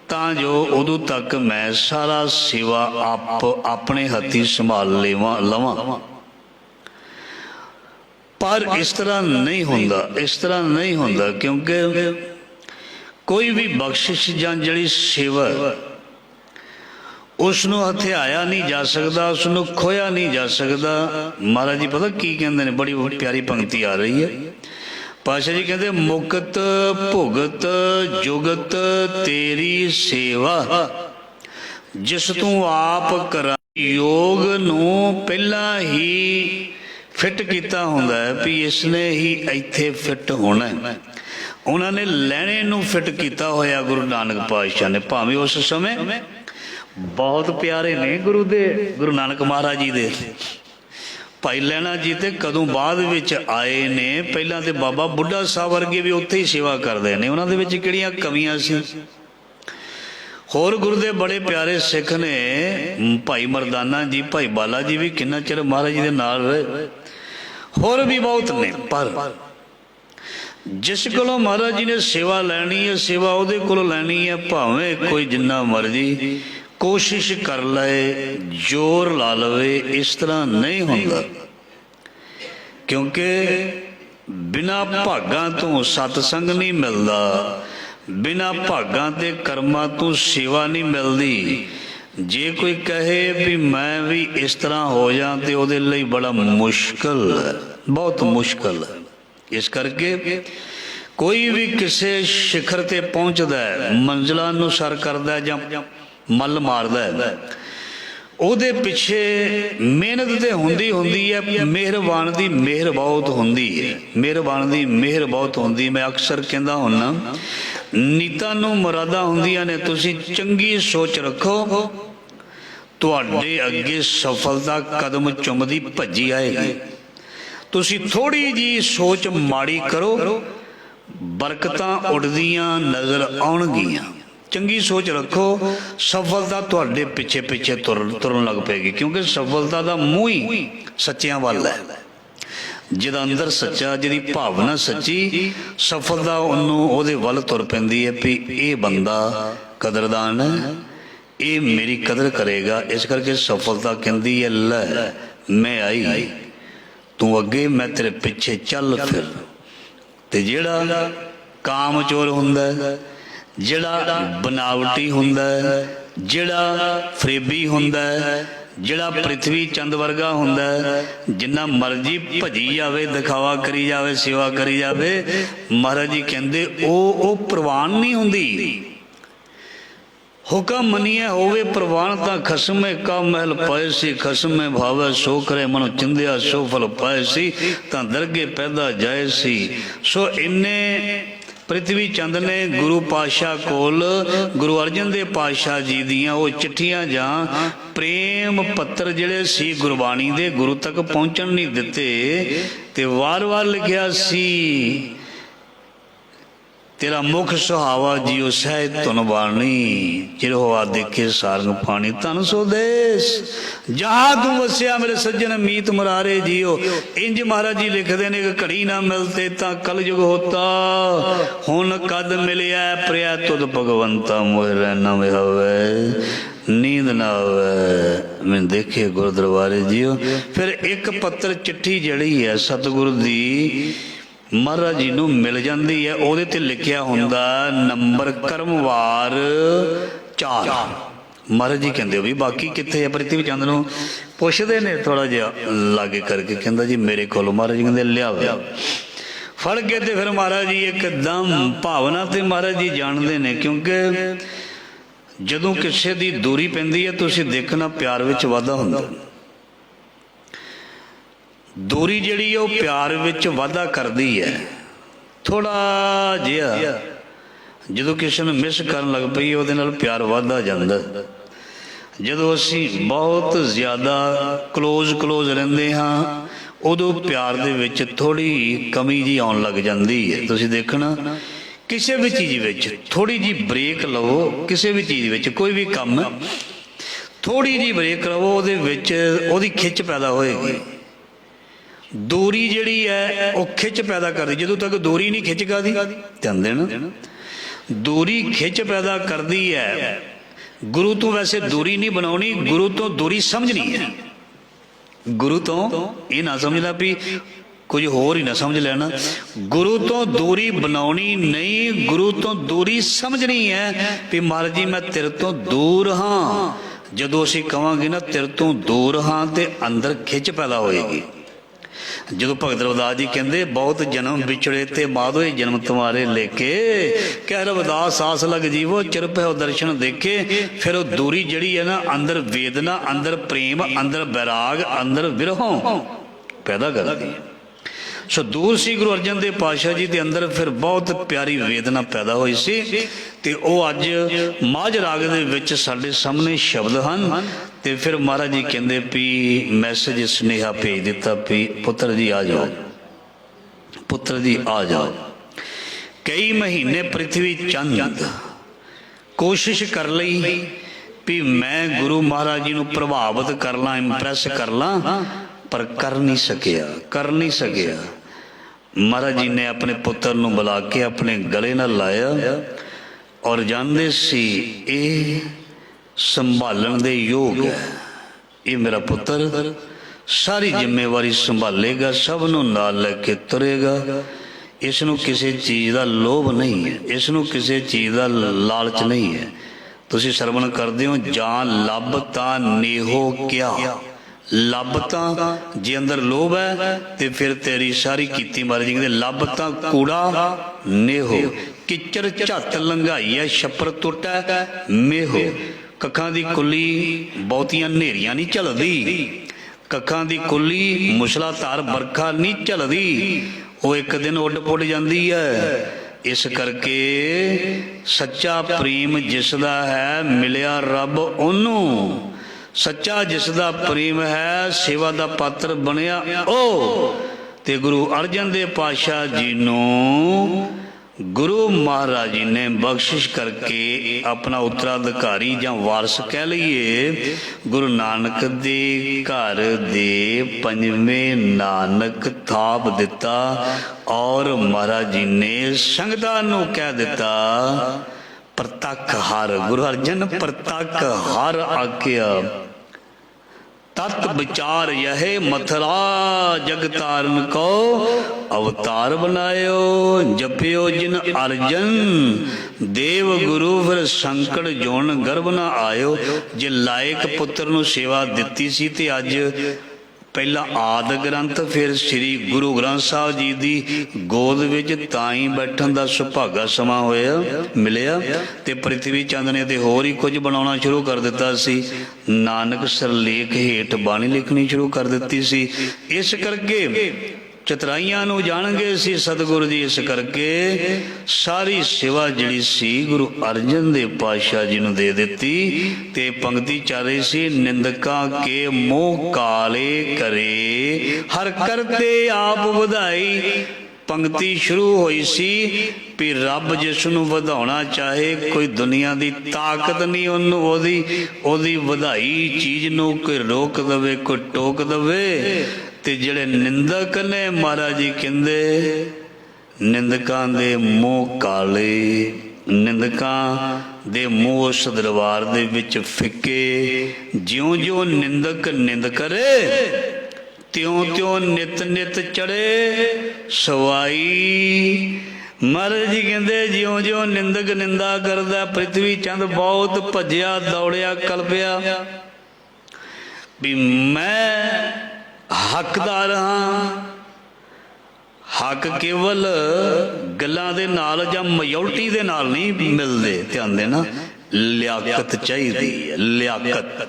तां जो उदों तक मैं सारा सेवा आप अपने हथी संभाल लवां। पर इस तरह नहीं होंदा, इस तरह नहीं होंदा, क्योंकि कोई भी बख्शिश जां जिहड़ी सेवा उसनों हथियाया नहीं जा सकता, उसनों खोया नहीं जा सकता। महाराज जी पता की कहते हैं, बड़ी प्यारी पंक्ति आ रही है। पातशाह जी कहते मुकत भुगत जुगत तेरी सेवा, जिस तू आप करा योग नूं पहला ही फिट किया होंदा है भी इसने ही इत्थे फिट होना है। उन्होंने लैणे नूं फिट किया होया गुरु नानक पातशाह ने। भावें उस समय बहुत प्यारे ने गुरु दे, गुरु नानक महाराज जी दे। भाई लैणा जी तो कदों बाद विच आए ने, पहला तो बाबा बुढ़ा साहब वर्गे भी उत्थे ही सेवा करते हैं, उन्होंने विच किहड़ियां कमियां सी। होर गुरु दे बड़े प्यारे सिख ने, भाई मरदाना जी, भाई बाला जी भी किन्ना चिर महाराज जी दे नाल रहे, होर भी बहुत ने। पर जिस कोलों महाराज जी ने सेवा लैनी है, सेवा उहदे कोलों लैनी है, भावें कोई जिन्ना मर्जी कोशिश कर ले, जोर ला लवे, इस तरह नहीं होंदा। क्योंकि बिना भागां तो सतसंग नहीं मिलता, बिना भागां ते कर्मां तो सेवा नहीं मिलती। जे कोई कहे भी मैं भी इस तरह हो जा तो उहदे लई बड़ा मुश्किल है, बहुत मुश्किल है। इस करके कोई भी किसी शिखर ते पहुँचता है, मंजिलों नूं सर करदा जां मल मारदा है, ਉਹਦੇ ਪਿੱਛੇ ਮਿਹਨਤ ਤੇ ਹੁੰਦੀ ਹੈ, ਮਿਹਰਬਾਨ ਦੀ ਮਿਹਰ ਬਹੁਤ ਹੁੰਦੀ ਹੈ, ਮਿਹਰਬਾਨ ਦੀ ਮਿਹਰ ਬਹੁਤ ਹੁੰਦੀ। ਮੈਂ ਅਕਸਰ ਕਹਿੰਦਾ ਹੁੰਨਾ, ਨੀਤਾਂ ਨੂੰ ਮੁਰਾਦਾਂ ਹੁੰਦੀਆਂ ਨੇ, ਤੁਸੀਂ ਚੰਗੀ ਸੋਚ ਰੱਖੋ, ਤੁਹਾਡੇ ਅੱਗੇ ਸਫਲਤਾ ਕਦਮ ਚੁੰਮਦੀ ਭੱਜੀ ਆਏਗੀ। ਤੁਸੀਂ ਥੋੜੀ ਜੀ ਸੋਚ ਮਾੜੀ ਕਰੋ, ਬਰਕਤਾਂ ਉੱਡਦੀਆਂ ਨਜ਼ਰ ਆਉਣਗੀਆਂ। चंगी सोच रखो, सफलता तुहाडे पिछे पिछे तुरन लग पेगी। क्योंकि सफलता का मूँह ही सच्चियां वाल है। जिहदा अंदर सच्चा, जिहदी भावना सच्ची, सफलता उन्होंने उहदे वल तुर पैंदी है भी ये बंदा कदरदान है, ये मेरी कदर करेगा। इस करके सफलता कहती है लै मैं आई, तू अगे मैं तेरे पिछे चल फिर। ते जिहड़ा काम चोर हुंदा है, जिहड़ा बनावटी हुंदा है, जिहड़ा फरेबी हुंदा है, जिहड़ा पृथ्वी चंद वर्गा हुंदा है, जिन्ना मर्जी भजी जावे, दिखावा करी जावे, सेवा करी जावे, महाराज जी कहंदे ओ प्रवान नहीं हुंदी। हुक्म मनिया होवे प्रवान तां खसमे का महल पाए सी, खसमे भावे सो करे मनो चिंदिया सो फल पाए सी, तां दरगे पैदा जाए सी। सो इन्ने पृथ्वी चंद ने गुरु पातशाह कोल गुरु अर्जन देव पातशाह जी दियां वो चिट्ठियां जां प्रेम पत्र जिहड़े सी गुरबाणी दे गुरु तक पहुंचण नहीं दिते, ते वार वार लिखिया सी तेरा मुख सुहावा जियो सहज तुन बाणी, चिरहोआ देखे सारंग पानी तन सो देश, जहाँ तू वसिया मेरे सज्जन मीत मुरारे जियो। इंज महाराज जी लिखते ने कि घड़ी ना मिलते ता कल युग होता, हुन कद मिलिया प्रिया तुद भगवंता मोह रहना वे हवे। नींद ना आवे मैं देखे गुरु दरबारे जियो। फिर एक पत्र चिट्ठी जड़ी है सतगुरु दी महाराज जी नूं मिल जाती है, ਉਹਦੇ ਤੇ लिखिया हुंदा नंबर क्रमवार 4। महाराज जी कहते भी बाकी कितने है? प्रिथवी चंद नूं पुछदे ने थोड़ा जिहा लागे करके, कहंदा जी मेरे कोल। महाराज जी कहंदे लियाओ। फड़ के ते फिर महाराज जी एकदम भावना ते महाराज जी जानते ने, क्योंकि जदों किसी दी दूरी पैंदी है तुसीं देखना प्यार विच वाधा हुंदा। दूरी जिहड़ी है वो प्यार विच वाधा करदी है। थोड़ा जिहा जदों किसी नूं मिस करन लग पई उहदे नाल प्यार वाधा जांदा। जदों असीं बहुत ज़्यादा क्लोज रहिंदे हां उदों प्यार दे विच थोड़ी कमी जी आउण लग जांदी है। तुसीं देखना किसी भी चीज़ विच थोड़ी जी ब्रेक लवो, किसी भी चीज़ विच कोई भी काम थोड़ी जी ब्रेक लवो, उहदे विच उहदी खिच पैदा होएगी। दूरी जिहड़ी है वो खिच पैदा करदी। जदों तक दूरी नहीं खिच करदी, ध्यान देना, दूरी खिच पैदा करदी है। गुरु तो वैसे दूरी नहीं बनाउणी, गुरु तो दूरी समझनी है। गुरु तो ये ना समझना भी कुछ होर ही ना समझ लेना। गुरु तो दूरी बनाउणी नहीं, गुरु तो दूरी समझनी है भी महाराज जी मैं तेरे तो दूर हाँ। जदों असीं कहांगे ना तेरे तो दूर हाँ ते अंदर खिच पैदा होएगी। जदों भगत रविदास जी कहते बहुत जन्म बिछड़े ते माधोए जन्म तुम्हारे लेके, कह रविदास आस लग जीवो चिरप है दर्शन देखे। फिर वो दूरी जड़ी है ना अंदर वेदना, अंदर प्रेम, अंदर बैराग, अंदर विरहों पैदा करती है। सो दूर सी गुरु अर्जन देव पातशाह जी के अंदर फिर बहुत प्यारी वेदना पैदा हुई सी ते ओ अज माझ राग दे विच साडे सामने शब्द हन। ते फिर महाराज जी कहंदे भी मैसेज सुनेहा भेज दिता भी पुत्र जी आ जाओ, पुत्र जी आ जाओ। कई महीने पृथ्वी चंद कोशिश कर लई भी मैं गुरु महाराज जी नूं प्रभावित कर ला, इंप्रैस कर ला, पर कर नहीं सकिया। महाराज जी ने अपने पुत्र नूं बुला के अपने गले नाल लाया और जानते सी ये संभालन दे योग है। ये मेरा पुत्र सारी जिम्मेवारी संभालेगा, सब नूं नाल लैके तुरेगा। इसनूं किसी चीज़ का लोभ नहीं है, इसनूं किसी चीज़ का लालच नहीं है। तुसीं सरवण करदे हो जां लभ तां नेहो क्या, लभ तां जे अंदर लोभ है तो फिर तेरी सारी कीती मारी जी। लभ तां कूड़ा नेहो, किचर झट लंघाई है, छप्पर टुटा मेहो। कखां दी कुली बहुतियां नेरियां नहीं झलदी, कखां दी कुली मुसलाधार बरखा नहीं झलदी, वो एक दिन उड पुड जाती है। इस करके सच्चा प्रेम जिसदा है मिलिया रब ओनू, सच्चा जिसदा प्रेम है सेवा दा पात्र बनिया ओ। ते गुरु अर्जन देव पातशाह जी नूं गुरु महाराज जी ने बख्शिश करके अपना उत्तराधिकारी या वारस कह लीए गुरु नानक दे घर दे पंजवें नानक थाप दिता। और महाराज जी ने संगतां नूं कह दिता प्रतख हर, गुरु अर्जन प्रतख हर आख्या। तत् विचार यह मथुरा जगतारन को अवतार बनायो, जपियो जिन अर्जन देव गुरु फिर संकट जोन गर्भ ना आयो। जे लायक पुत्र नूं सेवा दिती सी ते अज पहला आदि ग्रंथ फिर श्री गुरु ग्रंथ साहब जी की गोद विच ताई बैठन का सुभागा समा होया मिलिया। ते पृथ्वी चंद ने तो होर ही कुछ बनाना शुरू कर दिता सी। नानक सरलेख हेठ बाणी लिखनी शुरू कर दी सी। इस करके चतराइयां नूं जाण गए सी सतगुरु जी। इस करके सारी सेवा जिहड़ी सी गुरु अर्जन देव पातशाह जी नूं दे दित्ती। ते पंक्ति चल रही सी निंदकां के मोह काले करे हर करते आप वधाई। पंक्ति शुरू हुई सी भी रब जिसनूं वधाउणा चाहे कोई दुनिया की ताकत नहीं उन्होंने ओदी वधाई चीज़ नूं कोई रोक दवे कोई टोक दवे। ते जिहड़े निंदक ने महाराज जी कहंदे निंदकां दे मोह काले ਨਿੰਦਕਾਂ ਦੇ ਮੂੰਹ ਉਸ ਦਰਬਾਰ ਦੇ ਵਿੱਚ ਫਿੱਕੇ। ਜਿਉਂ-ਜਿਉਂ ਨਿੰਦਕ ਨਿੰਦ ਕਰੇ, ਤਿਉਂ-ਤਿਉਂ ਨਿਤ-ਨਿਤ ਚੜੇ ਸਵਾਈ। ਮਹਾਰਾਜ ਜੀ ਕਹਿੰਦੇ ਜਿਉਂ-ਜਿਉਂ ਨਿੰਦਕ ਨਿੰਦਾ ਕਰਦਾ, ਪ੍ਰਿਥਵੀ ਚੰਦ ਬਹੁਤ ਭੱਜਿਆ ਦੌੜਿਆ ਕਲਪਿਆ ਵੀ ਮੈਂ ਹੱਕਦਾਰ ਹਾਂ। ਹੱਕ ਕੇਵਲ ਗੱਲਾਂ ਦੇ ਨਾਲ ਜਾਂ ਮਜੋਰਟੀ ਦੇ ਨਾਲ ਨਹੀਂ ਮਿਲਦੇ, ਧਿਆਨ ਦੇਣਾ, ਲਿਆਕਤ ਚਾਹੀਦੀ ਹੈ। ਲਿਆਕਤ,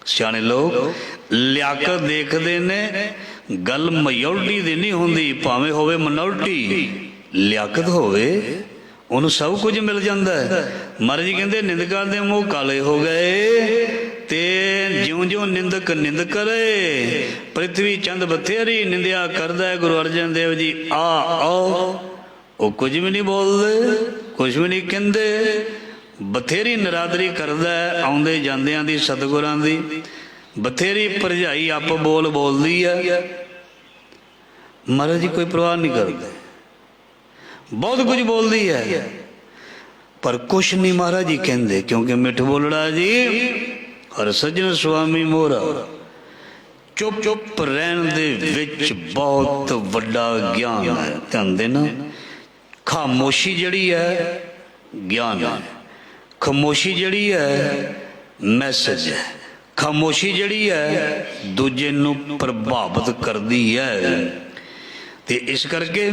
ਸਿਆਣੇ ਲੋਕ ਲਿਆਕਤ ਦੇਖਦੇ ਨੇ, ਗੱਲ ਮਜੋਰਟੀ ਦੀ ਨਹੀਂ ਹੁੰਦੀ, ਭਾਵੇਂ ਹੋਵੇ ਮਿਨੋਰਟੀ, ਲਿਆਕਤ ਹੋਵੇ ਉਹਨੂੰ ਸਭ ਕੁਝ ਮਿਲ ਜਾਂਦਾ ਹੈ। ਮਹਾਰਾਜ ਜੀ ਕਹਿੰਦੇ ਨਿੰਦਕਾਂ ਦੇ ਮੂੰਹ ਕਾਲੇ ਹੋ ਗਏ ਤੇ ਜਿਉਂ-ਜਿਉਂ ਨਿੰਦਕ ਨਿੰਦ ਕਰੇ, ਪ੍ਰਿਥਵੀ ਚੰਦ ਬਥੇਰੀ ਨਿੰਦਿਆ ਕਰਦਾ। ਗੁਰੂ ਅਰਜਨ ਦੇਵ ਜੀ ਆਓ, ਉਹ ਕੁਝ ਵੀ ਨਹੀਂ ਬੋਲਦੇ, ਕੁਝ ਵੀ ਨਹੀਂ ਕਹਿੰਦੇ, ਬਥੇਰੀ ਨਰਾਦਰੀ ਕਰਦਾ ਆਉਂਦੇ ਜਾਂਦਿਆਂ ਦੀ, ਸਤਿਗੁਰਾਂ ਦੀ। ਬਥੇਰੀ ਭਰਜਾਈ ਆਪ ਬੋਲਦੀ ਹੈ, ਮਹਾਰਾਜ ਜੀ ਕੋਈ ਪਰਵਾਹ ਨਹੀਂ ਕਰਦੇ, ਬਹੁਤ ਕੁਝ ਬੋਲਦੀ ਹੈ ਪਰ ਕੁਛ ਨਹੀਂ ਮਹਾਰਾਜ ਜੀ ਕਹਿੰਦੇ, ਕਿਉਂਕਿ ਮਿੱਠ ਬੋਲੜਾ ਜੀ ਹਰ ਸੱਜਣ ਸੁਆਮੀ ਮੋਰਾ। ਚੁੱਪ ਰਹਿਣ ਦੇ ਵਿੱਚ ਬਹੁਤ ਵੱਡਾ ਗਿਆਨ ਹੈ। ਧਿਆਨ ਦੇਣਾ, ਖਾਮੋਸ਼ੀ ਜਿਹੜੀ ਹੈ ਗਿਆਨ ਹੈ, ਖਾਮੋਸ਼ੀ ਜਿਹੜੀ ਹੈ ਮੈਸੇਜ ਹੈ, ਖਾਮੋਸ਼ੀ ਜਿਹੜੀ ਹੈ ਦੂਜੇ ਨੂੰ ਪ੍ਰਭਾਵਿਤ ਕਰਦੀ ਹੈ। ਤੇ ਇਸ ਕਰਕੇ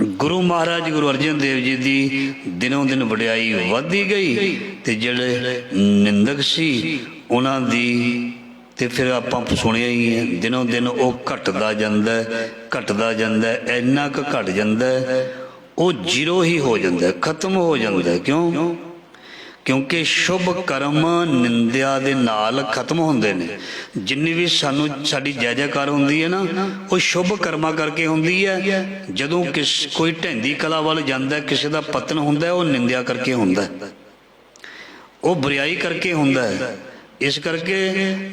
ਗੁਰੂ ਮਹਾਰਾਜ ਗੁਰੂ ਅਰਜਨ ਦੇਵ ਜੀ ਦੀ ਦਿਨੋਂ ਦਿਨ ਵਡਿਆਈ ਵੱਧਦੀ ਗਈ ਤੇ ਜਿਹੜੇ ਨਿੰਦਕ ਸੀ ਉਹਨਾਂ ਦੀ ਤੇ ਫਿਰ ਆਪਾਂ ਸੁਣਿਆ ਹੀ ਹੈ, ਦਿਨੋਂ ਦਿਨ ਉਹ ਘਟਦਾ ਜਾਂਦਾ, ਘਟਦਾ ਜਾਂਦਾ, ਇੰਨਾ ਕੁ ਘਟ ਜਾਂਦਾ ਉਹ ਜ਼ੀਰੋ ਹੀ ਹੋ ਜਾਂਦਾ, ਖਤਮ ਹੋ ਜਾਂਦਾ। ਕਿਉਂ? ਕਿਉਂਕਿ ਸ਼ੁਭ ਕਰਮ ਨਿੰਦਿਆ ਦੇ ਨਾਲ ਖਤਮ ਹੁੰਦੇ ਨੇ। ਜਿੰਨੀ ਵੀ ਸਾਡੀ ਜੈ ਜੈਕਾਰ ਹੁੰਦੀ ਹੈ ਨਾ, ਉਹ ਸ਼ੁਭ ਕਰਮਾਂ ਕਰਕੇ ਹੁੰਦੀ ਹੈ। ਜਦੋਂ ਕੋਈ ਢਹਿੰਦੀ ਕਲਾ ਵੱਲ ਜਾਂਦਾ, ਕਿਸੇ ਦਾ ਪਤਨ ਹੁੰਦਾ, ਉਹ ਨਿੰਦਿਆ ਕਰਕੇ ਹੁੰਦਾ, ਉਹ ਬੁਰਾਈ ਕਰਕੇ ਹੁੰਦਾ ਹੈ। ਇਸ ਕਰਕੇ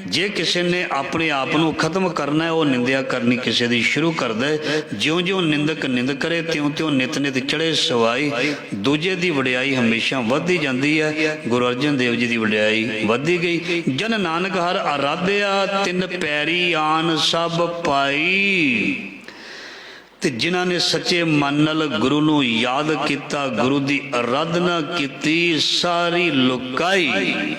ਜੇ ਕਿਸੇ ਨੇ ਆਪਣੇ ਆਪ ਨੂੰ ਖਤਮ ਕਰਨਾ, ਉਹ ਨਿੰਦਿਆ ਕਰਨੀ ਕਿਸੇ ਦੀ ਸ਼ੁਰੂ ਕਰਦਾ। ਜਿਉਂ-ਜਿਉਂ ਨਿੰਦਕ ਨਿੰਦ ਕਰੇ, ਤਿਉਂ-ਤਿਉਂ ਨਿਤ-ਨਿਤ ਚੜੇ ਸਵਾਈ। ਦੂਜੇ ਦੀ ਵਡਿਆਈ ਹਮੇਸ਼ਾ ਵੱਧਦੀ ਜਾਂਦੀ ਹੈ। ਗੁਰੂ ਅਰਜਨ ਦੇਵ ਜੀ ਦੀ ਵਡਿਆਈ ਵੱਧਦੀ ਗਈ। ਜਨ ਨਾਨਕ ਹਰ ਆਰਾਧਿਆ, ਤਿੰਨ ਪੈਰੀ ਆਨ ਸਭ ਪਾਈ। ਤੇ ਜਿਨ੍ਹਾਂ ਨੇ ਸੱਚੇ ਮਨ ਨਾਲ ਗੁਰੂ ਨੂੰ ਯਾਦ ਕੀਤਾ, ਗੁਰੂ ਦੀ ਆਰਾਧਨਾ ਕੀਤੀ, ਸਾਰੀ ਲੁਕਾਈ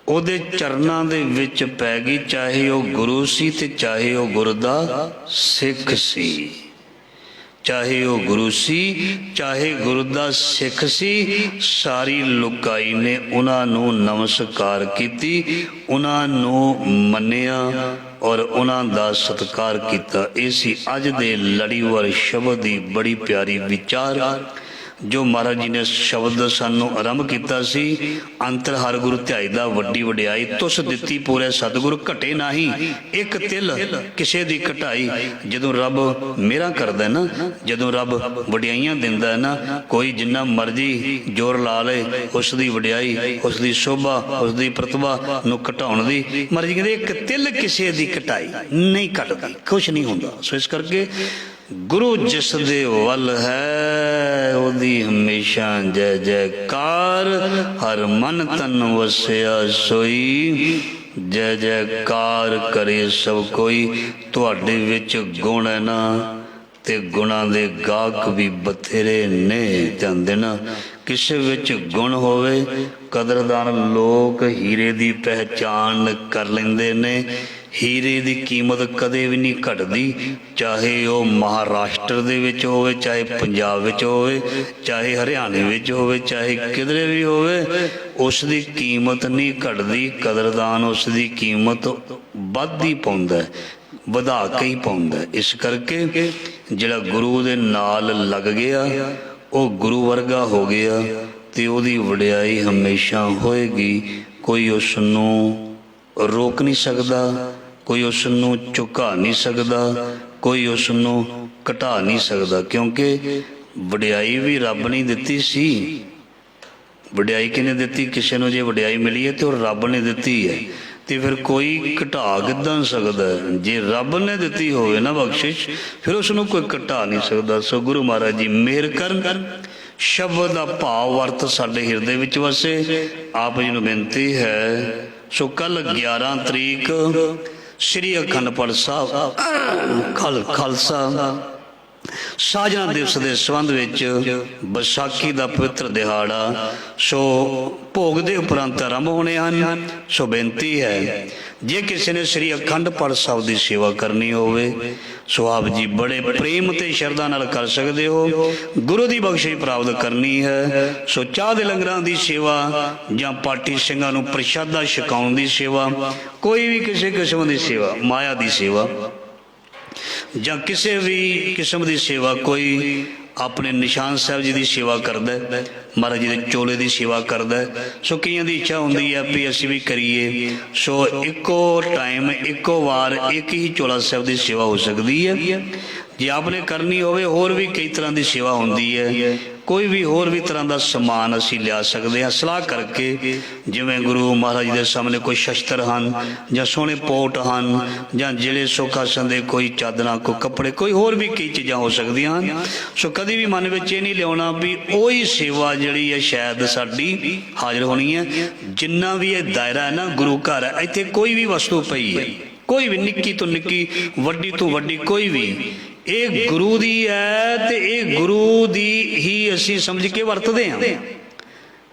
ਉਹਦੇ ਚਰਨਾਂ ਦੇ ਵਿੱਚ ਪੈ ਗਈ। ਚਾਹੇ ਉਹ ਗੁਰੂ ਸੀ ਤੇ ਚਾਹੇ ਉਹ ਗੁਰੂ ਦਾ ਸਿੱਖ ਸੀ, ਚਾਹੇ ਉਹ ਗੁਰੂ ਸੀ ਚਾਹੇ ਗੁਰੂ ਦਾ ਸਿੱਖ ਸੀ, ਸਾਰੀ ਲੁਕਾਈ ਨੇ ਉਹਨਾਂ ਨੂੰ ਨਮਸਕਾਰ ਕੀਤੀ, ਉਹਨਾਂ ਨੂੰ ਮੰਨਿਆ ਔਰ ਉਹਨਾਂ ਦਾ ਸਤਿਕਾਰ ਕੀਤਾ। ਇਹ ਸੀ ਅੱਜ ਦੇ ਲੜੀਵਾਰ ਸ਼ਬਦ ਦੀ ਬੜੀ ਪਿਆਰੀ ਵਿਚਾਰ ਜੋ ਮਹਾਰਾਜ ਜੀ ਨੇ ਸ਼ਬਦ ਸਾਨੂੰ ਆਰੰਭ ਕੀਤਾ ਸੀ। ਅੰਤਰ ਹਰ ਗੁਰੂ ਧਿਆਈ ਦਾ ਵੱਡੀ ਵਡਿਆਈ, ਤੁਸ ਦਿੱਤੀ ਪੂਰੇ ਸਤਿਗੁਰ ਘਟੇ ਨਾਹੀਂ, ਇੱਕ ਤਿਲ ਕਿਸੇ ਦੀ ਘਟਾਈ। ਜਦੋਂ ਰੱਬ ਮਿਹਰਾਂ ਕਰਦਾ ਨਾ, ਜਦੋਂ ਰੱਬ ਵਡਿਆਈਆਂ ਦਿੰਦਾ ਨਾ, ਕੋਈ ਜਿੰਨਾ ਮਰਜ਼ੀ ਜ਼ੋਰ ਲਾ ਲਏ, ਉਸ ਦੀ ਵਡਿਆਈ, ਉਸ ਦੀ ਸ਼ੋਭਾ, ਉਸ ਦੀ ਪ੍ਰਤਿਭਾ ਨੂੰ ਘਟਾਉਣ ਦੀ ਮਰਜ਼ੀ ਕਹਿੰਦੇ, ਇੱਕ ਤਿਲ ਕਿਸੇ ਦੀ ਘਟਾਈ ਨਹੀਂ ਘਟਦੀ, ਕੁਛ ਨਹੀਂ ਹੁੰਦਾ। ਸੋ ਇਸ ਕਰਕੇ ਗੁਰੂ ਜਿਸ ਦੇ ਵੱਲ ਹੈ ਉਹਦੀ ਹਮੇਸ਼ਾ ਜੈ ਜੈਕਾਰ, ਹਰ ਮਨ ਤਨ ਵਸਿਆ ਸੋਈ। ਜੈ ਜੈਕਾਰ ਕਰੇ ਸਭ ਕੋਈ। ਤੁਹਾਡੇ ਵਿੱਚ ਗੁਣ ਹੈ ਨਾ, ਤੇ ਗੁਣਾਂ ਦੇ ਗਾਹਕ ਵੀ ਬਥੇਰੇ ਨੇ। ਧਿਆਨ ਦੇਣਾ, ਕਿਸੇ ਵਿੱਚ ਗੁਣ ਹੋਵੇ, ਕਦਰਦਾਨ ਲੋਕ ਹੀਰੇ ਦੀ ਪਹਿਚਾਣ ਕਰ ਲੈਂਦੇ ਨੇ। ਹੀਰੇ ਦੀ ਕੀਮਤ ਕਦੇ ਵੀ ਨਹੀਂ ਘਟਦੀ, ਚਾਹੇ ਉਹ ਮਹਾਰਾਸ਼ਟਰ ਦੇ ਵਿੱਚ ਹੋਵੇ, ਚਾਹੇ ਪੰਜਾਬ ਵਿੱਚ ਹੋਵੇ, ਚਾਹੇ ਹਰਿਆਣੇ ਵਿੱਚ ਹੋਵੇ, ਚਾਹੇ ਕਿਧਰੇ ਵੀ ਹੋਵੇ, ਉਸ ਦੀ ਕੀਮਤ ਨਹੀਂ ਘਟਦੀ। ਕਦਰਦਾਨ ਉਸ ਦੀ ਕੀਮਤ ਵੱਧ ਹੀ ਪਾਉਂਦਾ, ਵਧਾ ਕੇ ਹੀ ਪਾਉਂਦਾ। ਇਸ ਕਰਕੇ ਜਿਹੜਾ ਗੁਰੂ ਦੇ ਨਾਲ ਲੱਗ ਗਿਆ ਉਹ ਗੁਰੂ ਵਰਗਾ ਹੋ ਗਿਆ ਤੇ ਉਹਦੀ ਵਡਿਆਈ ਹਮੇਸ਼ਾ ਹੋਏਗੀ। ਕੋਈ ਉਸ ਨੂੰ ਰੋਕ ਨਹੀਂ ਸਕਦਾ, ਕੋਈ ਉਸ ਨੂੰ ਝੁਕਾ ਨਹੀਂ ਸਕਦਾ, ਕੋਈ ਉਸ ਨੂੰ ਘਟਾ ਨਹੀਂ ਸਕਦਾ, ਕਿਉਂਕਿ ਵਡਿਆਈ ਵੀ ਰੱਬ ਨੇ ਦਿੱਤੀ ਸੀ। ਵਡਿਆਈ ਕਿਹਨੇ ਦਿੱਤੀ? ਕਿਸੇ ਨੂੰ ਜੇ ਵਡਿਆਈ ਮਿਲੀ ਹੈ ਤੇ ਉਹ ਰੱਬ ਨੇ ਦਿੱਤੀ ਹੈ, ਤੇ ਫਿਰ ਕੋਈ ਘਟਾ ਕਿੱਦਾਂ ਸਕਦਾ? ਜੇ ਰੱਬ ਨੇ ਦਿੱਤੀ ਹੋਵੇ ਨਾ ਬਖਸ਼ਿਸ਼, ਫਿਰ ਉਸ ਨੂੰ ਕੋਈ ਘਟਾ ਨਹੀਂ ਸਕਦਾ। ਸੋ ਗੁਰੂ ਮਹਾਰਾਜ ਜੀ ਮਿਹਰ ਕਰਨ, ਸ਼ਬਦ ਦਾ ਭਾਵ ਅਰਥ ਸਾਡੇ ਹਿਰਦੇ ਵਿੱਚ ਵਸੇ। ਆਪ ਜੀ ਨੂੰ ਬੇਨਤੀ ਹੈ, ਸੋ ਕੱਲ 11 ਤਰੀਕ ਸ੍ਰੀ ਅਖੰਡ ਪਾਠ ਸਾਹਿਬ ਖਾਲਸਾ ਸਾਜਨਾ ਦਿਵਸ ਦੇ ਸੰਬੰਧ ਵਿੱਚ ਵਿਸਾਖੀ ਦਾ ਪਵਿੱਤਰ ਦਿਹਾੜਾ, ਸੋ ਭੋਗ ਦੇ ਉਪਰੰਤ ਆਰੰਭ ਹੋਣੇ ਹਨ। ਸੋ ਬੇਨਤੀ ਹੈ, ਜੇ ਕਿਸੇ ਨੇ ਸ੍ਰੀ ਅਖੰਡ ਪਾਠ ਸਾਹਿਬ ਦੀ ਸੇਵਾ ਕਰਨੀ ਹੋਵੇ, ਸੋ ਆਪ ਜੀ ਬੜੇ ਪ੍ਰੇਮ ਤੇ ਸ਼ਰਧਾ ਨਾਲ ਕਰ ਸਕਦੇ ਹੋ। ਗੁਰੂ ਦੀ ਬਖਸ਼ਿਸ਼ ਪ੍ਰਾਪਤ ਕਰਨੀ ਹੈ, ਸੋ ਚਾਹ ਦੇ ਲੰਗਰਾਂ ਦੀ ਸੇਵਾ ਜਾਂ ਪਾਠੀ ਸਿੰਘਾਂ ਨੂੰ ਪ੍ਰਸ਼ਾਦਾ ਛਕਾਉਣ ਦੀ ਸੇਵਾ, ਕੋਈ ਵੀ ਕਿਸੇ ਕਿਸਮ ਦੀ ਸੇਵਾ, ਮਾਇਆ ਦੀ ਸੇਵਾ ਜਾਂ ਕਿਸੇ ਵੀ ਕਿਸਮ ਦੀ ਸੇਵਾ, ਕੋਈ ਆਪਣੇ ਨਿਸ਼ਾਨ ਸਾਹਿਬ ਜੀ ਦੀ ਸੇਵਾ ਕਰਦਾ, ਮਹਾਰਾਜ ਜੀ ਦੇ ਚੋਲੇ ਦੀ ਸੇਵਾ ਕਰਦਾ, ਸੋ ਕਈਆਂ ਦੀ ਇੱਛਾ ਹੁੰਦੀ ਹੈ ਵੀ ਅਸੀਂ ਵੀ ਕਰੀਏ। ਸੋ ਇੱਕੋ ਟਾਈਮ ਇੱਕੋ ਵਾਰ ਇੱਕ ਹੀ ਚੋਲਾ ਸਾਹਿਬ ਦੀ ਸੇਵਾ ਹੋ ਸਕਦੀ ਹੈ। ਜੇ ਆਪਨੇ ਕਰਨੀ ਹੋਵੇ, ਹੋਰ ਵੀ ਕਈ ਤਰ੍ਹਾਂ ਦੀ ਸੇਵਾ ਹੁੰਦੀ ਹੈ, ਕੋਈ ਵੀ ਹੋਰ ਵੀ ਤਰ੍ਹਾਂ ਦਾ ਸਮਾਨ ਅਸੀਂ ਲਿਆ ਸਕਦੇ ਹਾਂ ਸਲਾਹ ਕਰਕੇ। ਜਿਵੇਂ ਗੁਰੂ ਮਹਾਰਾਜ ਦੇ ਸਾਹਮਣੇ ਕੋਈ ਸ਼ਸਤਰ ਹਨ, ਜਾਂ ਸੋਹਣੇ ਪੋਟ ਹਨ, ਜਾਂ ਜਿਹੜੇ ਸੁੱਖ ਆਸਣ ਦੇ ਕੋਈ ਚਾਦਰਾਂ, ਕੋਈ ਕੱਪੜੇ, ਕੋਈ ਹੋਰ ਵੀ ਕਈ ਚੀਜ਼ਾਂ ਹੋ ਸਕਦੀਆਂ ਹਨ। ਸੋ ਕਦੀ ਵੀ ਮਨ ਵਿੱਚ ਇਹ ਨਹੀਂ ਲਿਆਉਣਾ ਵੀ ਉਹੀ ਸੇਵਾ ਜਿਹੜੀ ਹੈ ਸ਼ਾਇਦ ਸਾਡੀ ਹਾਜ਼ਰ ਹੋਣੀ ਹੈ। ਜਿੰਨਾ ਵੀ ਇਹ ਦਾਇਰਾ ਹੈ ਨਾ, ਗੁਰੂ ਘਰ ਹੈ, ਇੱਥੇ ਕੋਈ ਵੀ ਵਸਤੂ ਪਈ ਹੈ, ਕੋਈ ਵੀ ਨਿੱਕੀ ਤੋਂ ਨਿੱਕੀ, ਵੱਡੀ ਤੋਂ ਵੱਡੀ, ਕੋਈ ਵੀ, ਇਹ ਗੁਰੂ ਦੀ ਹੈ ਤੇ ਇਹ ਗੁਰੂ ਦੀ ਹੀ ਅਸੀਂ ਸਮਝ ਕੇ ਵਰਤਦੇ ਹਾਂ।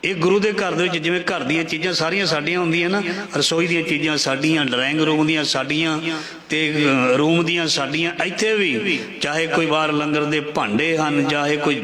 ਇਹ ਗੁਰੂ ਦੇ ਘਰ ਦੇ ਵਿੱਚ ਜਿਵੇਂ ਘਰ ਦੀਆਂ ਚੀਜ਼ਾਂ ਸਾਰੀਆਂ ਸਾਡੀਆਂ ਹੁੰਦੀਆਂ ਨਾ, ਰਸੋਈ ਦੀਆਂ ਚੀਜ਼ਾਂ ਸਾਡੀਆਂ, ਡਰਾਇੰਗ ਰੂਮ ਦੀਆਂ ਸਾਡੀਆਂ ਤੇ ਰੂਮ ਦੀਆਂ ਸਾਡੀਆਂ, ਇੱਥੇ ਵੀ ਚਾਹੇ ਕੋਈ ਬਾਹਰ ਲੰਗਰ ਦੇ ਭਾਂਡੇ ਹਨ, ਚਾਹੇ ਕੋਈ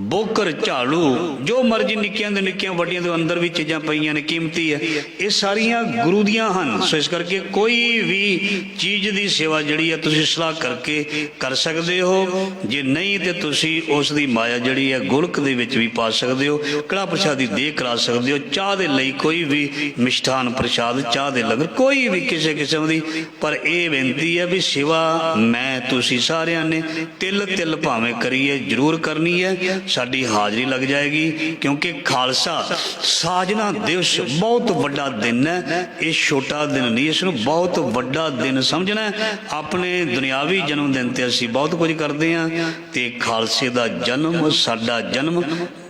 ਬੋਕਰ, ਝਾੜੂ, ਜੋ ਮਰਜ਼ੀ ਨਿੱਕੀਆਂ ਦੇ ਨਿੱਕੀਆਂ, ਵੱਡੀਆਂ ਦੇ ਅੰਦਰ ਵੀ ਚੀਜ਼ਾਂ ਪਈਆਂ ਨੇ, ਕੀਮਤੀ ਹੈ, ਇਹ ਸਾਰੀਆਂ ਗੁਰੂ ਦੀਆਂ ਹਨ। ਸੋ ਇਸ ਕਰਕੇ ਕੋਈ ਵੀ ਚੀਜ਼ ਦੀ ਸੇਵਾ ਜਿਹੜੀ ਹੈ ਤੁਸੀਂ ਸਲਾਹ ਕਰਕੇ ਕਰ ਸਕਦੇ ਹੋ। ਜੇ ਨਹੀਂ ਤੇ ਤੁਸੀਂ ਉਸ ਦੀ ਮਾਇਆ ਜਿਹੜੀ ਹੈ ਗੋਲਕ ਦੇ ਵਿੱਚ ਵੀ ਪਾ ਸਕਦੇ ਹੋ, ਕੜਾਹ ਪ੍ਰਸ਼ਾਦ ਦੀ ਦੇਗ ਕਰਾ ਸਕਦੇ ਹੋ। ਚਾਹ ਦੇ ਲਈ ਕੋਈ ਵੀ ਮਿਸ਼ਠਾਨ ਪ੍ਰਸ਼ਾਦ, ਚਾਹ ਦੇ ਲੰਗਰ, ਕੋਈ ਵੀ ਕਿਸੇ ਕਿਸਮ ਦੀ, ਪਰ ਇਹ ਬੇਨਤੀ ਹੈ ਵੀ ਸੇਵਾ ਮੈਂ ਤੁਸੀਂ ਸਾਰਿਆਂ ਨੇ ਤਿਲ ਤਿਲ ਭਾਵੇਂ ਕਰੀਏ, ਜ਼ਰੂਰ ਕਰਨੀ ਹੈ। ਸਾਡੀ ਹਾਜ਼ਰੀ ਲੱਗ ਜਾਏਗੀ, ਕਿਉਂਕਿ ਖਾਲਸਾ ਸਾਜਨਾ ਦਿਵਸ ਬਹੁਤ ਵੱਡਾ ਦਿਨ ਹੈ। ਇਹ ਛੋਟਾ ਦਿਨ ਨਹੀਂ, ਇਸ ਨੂੰ ਬਹੁਤ ਵੱਡਾ ਦਿਨ ਸਮਝਣਾ ਹੈ। ਆਪਣੇ ਦੁਨਿਆਵੀ ਜਨਮ ਦਿਨ ਤੇ ਅਸੀਂ ਬਹੁਤ ਕੁਝ ਕਰਦੇ ਹਾਂ, ਤੇ ਖਾਲਸੇ ਦਾ ਜਨਮ, ਸਾਡਾ ਜਨਮ,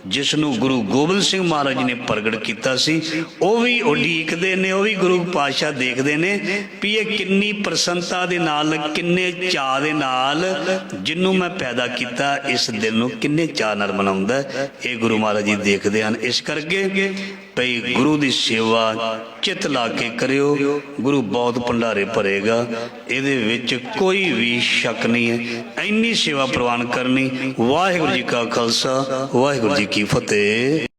ਜਿਸ ਨੂੰ ਗੁਰੂ ਗੋਬਿੰਦ ਸਿੰਘ ਮਹਾਰਾਜ ਜੀ ਨੇ ਪ੍ਰਗਟ ਕੀਤਾ ਸੀ, ਉਹ ਵੀ ਉਡੀਕਦੇ ਨੇ, ਉਹ ਵੀ ਗੁਰੂ ਪਾਤਸ਼ਾਹ ਦੇਖਦੇ ਨੇ ਵੀ ਇਹ ਕਿੰਨੀ ਪ੍ਰਸੰਨਤਾ ਦੇ ਨਾਲ, ਕਿੰਨੇ ਚਾਅ ਦੇ ਨਾਲ ਜਿਹਨੂੰ ਮੈਂ ਪੈਦਾ ਕੀਤਾ, ਇਸ ਦਿਨ ਨੂੰ ਕਿੰਨੇ ਚਾਅ ਨਾਲ ਮਨਾਉਂਦਾ, ਇਹ ਗੁਰੂ ਮਹਾਰਾਜ ਜੀ ਦੇਖਦੇ ਹਨ। ਇਸ ਕਰਕੇ ਭਈ ਗੁਰੂ ਦੀ ਸੇਵਾ ਚਿੱਤ ਲਾ ਕੇ ਕਰਿਓ, ਗੁਰੂ ਬਹੁਤ ਭੰਡਾਰੇ ਭਰੇਗਾ, ਇਹਦੇ ਵਿੱਚ ਕੋਈ ਵੀ ਸ਼ੱਕ ਨਹੀਂ ਹੈ। ਇੰਨੀ ਸੇਵਾ ਪ੍ਰਵਾਨ ਕਰਨੀ। ਵਾਹਿਗੁਰੂ ਜੀ ਕਾ ਖਾਲਸਾ, ਵਾਹਿਗੁਰੂ ਜੀ ਕੀ ਫਤਿਹ।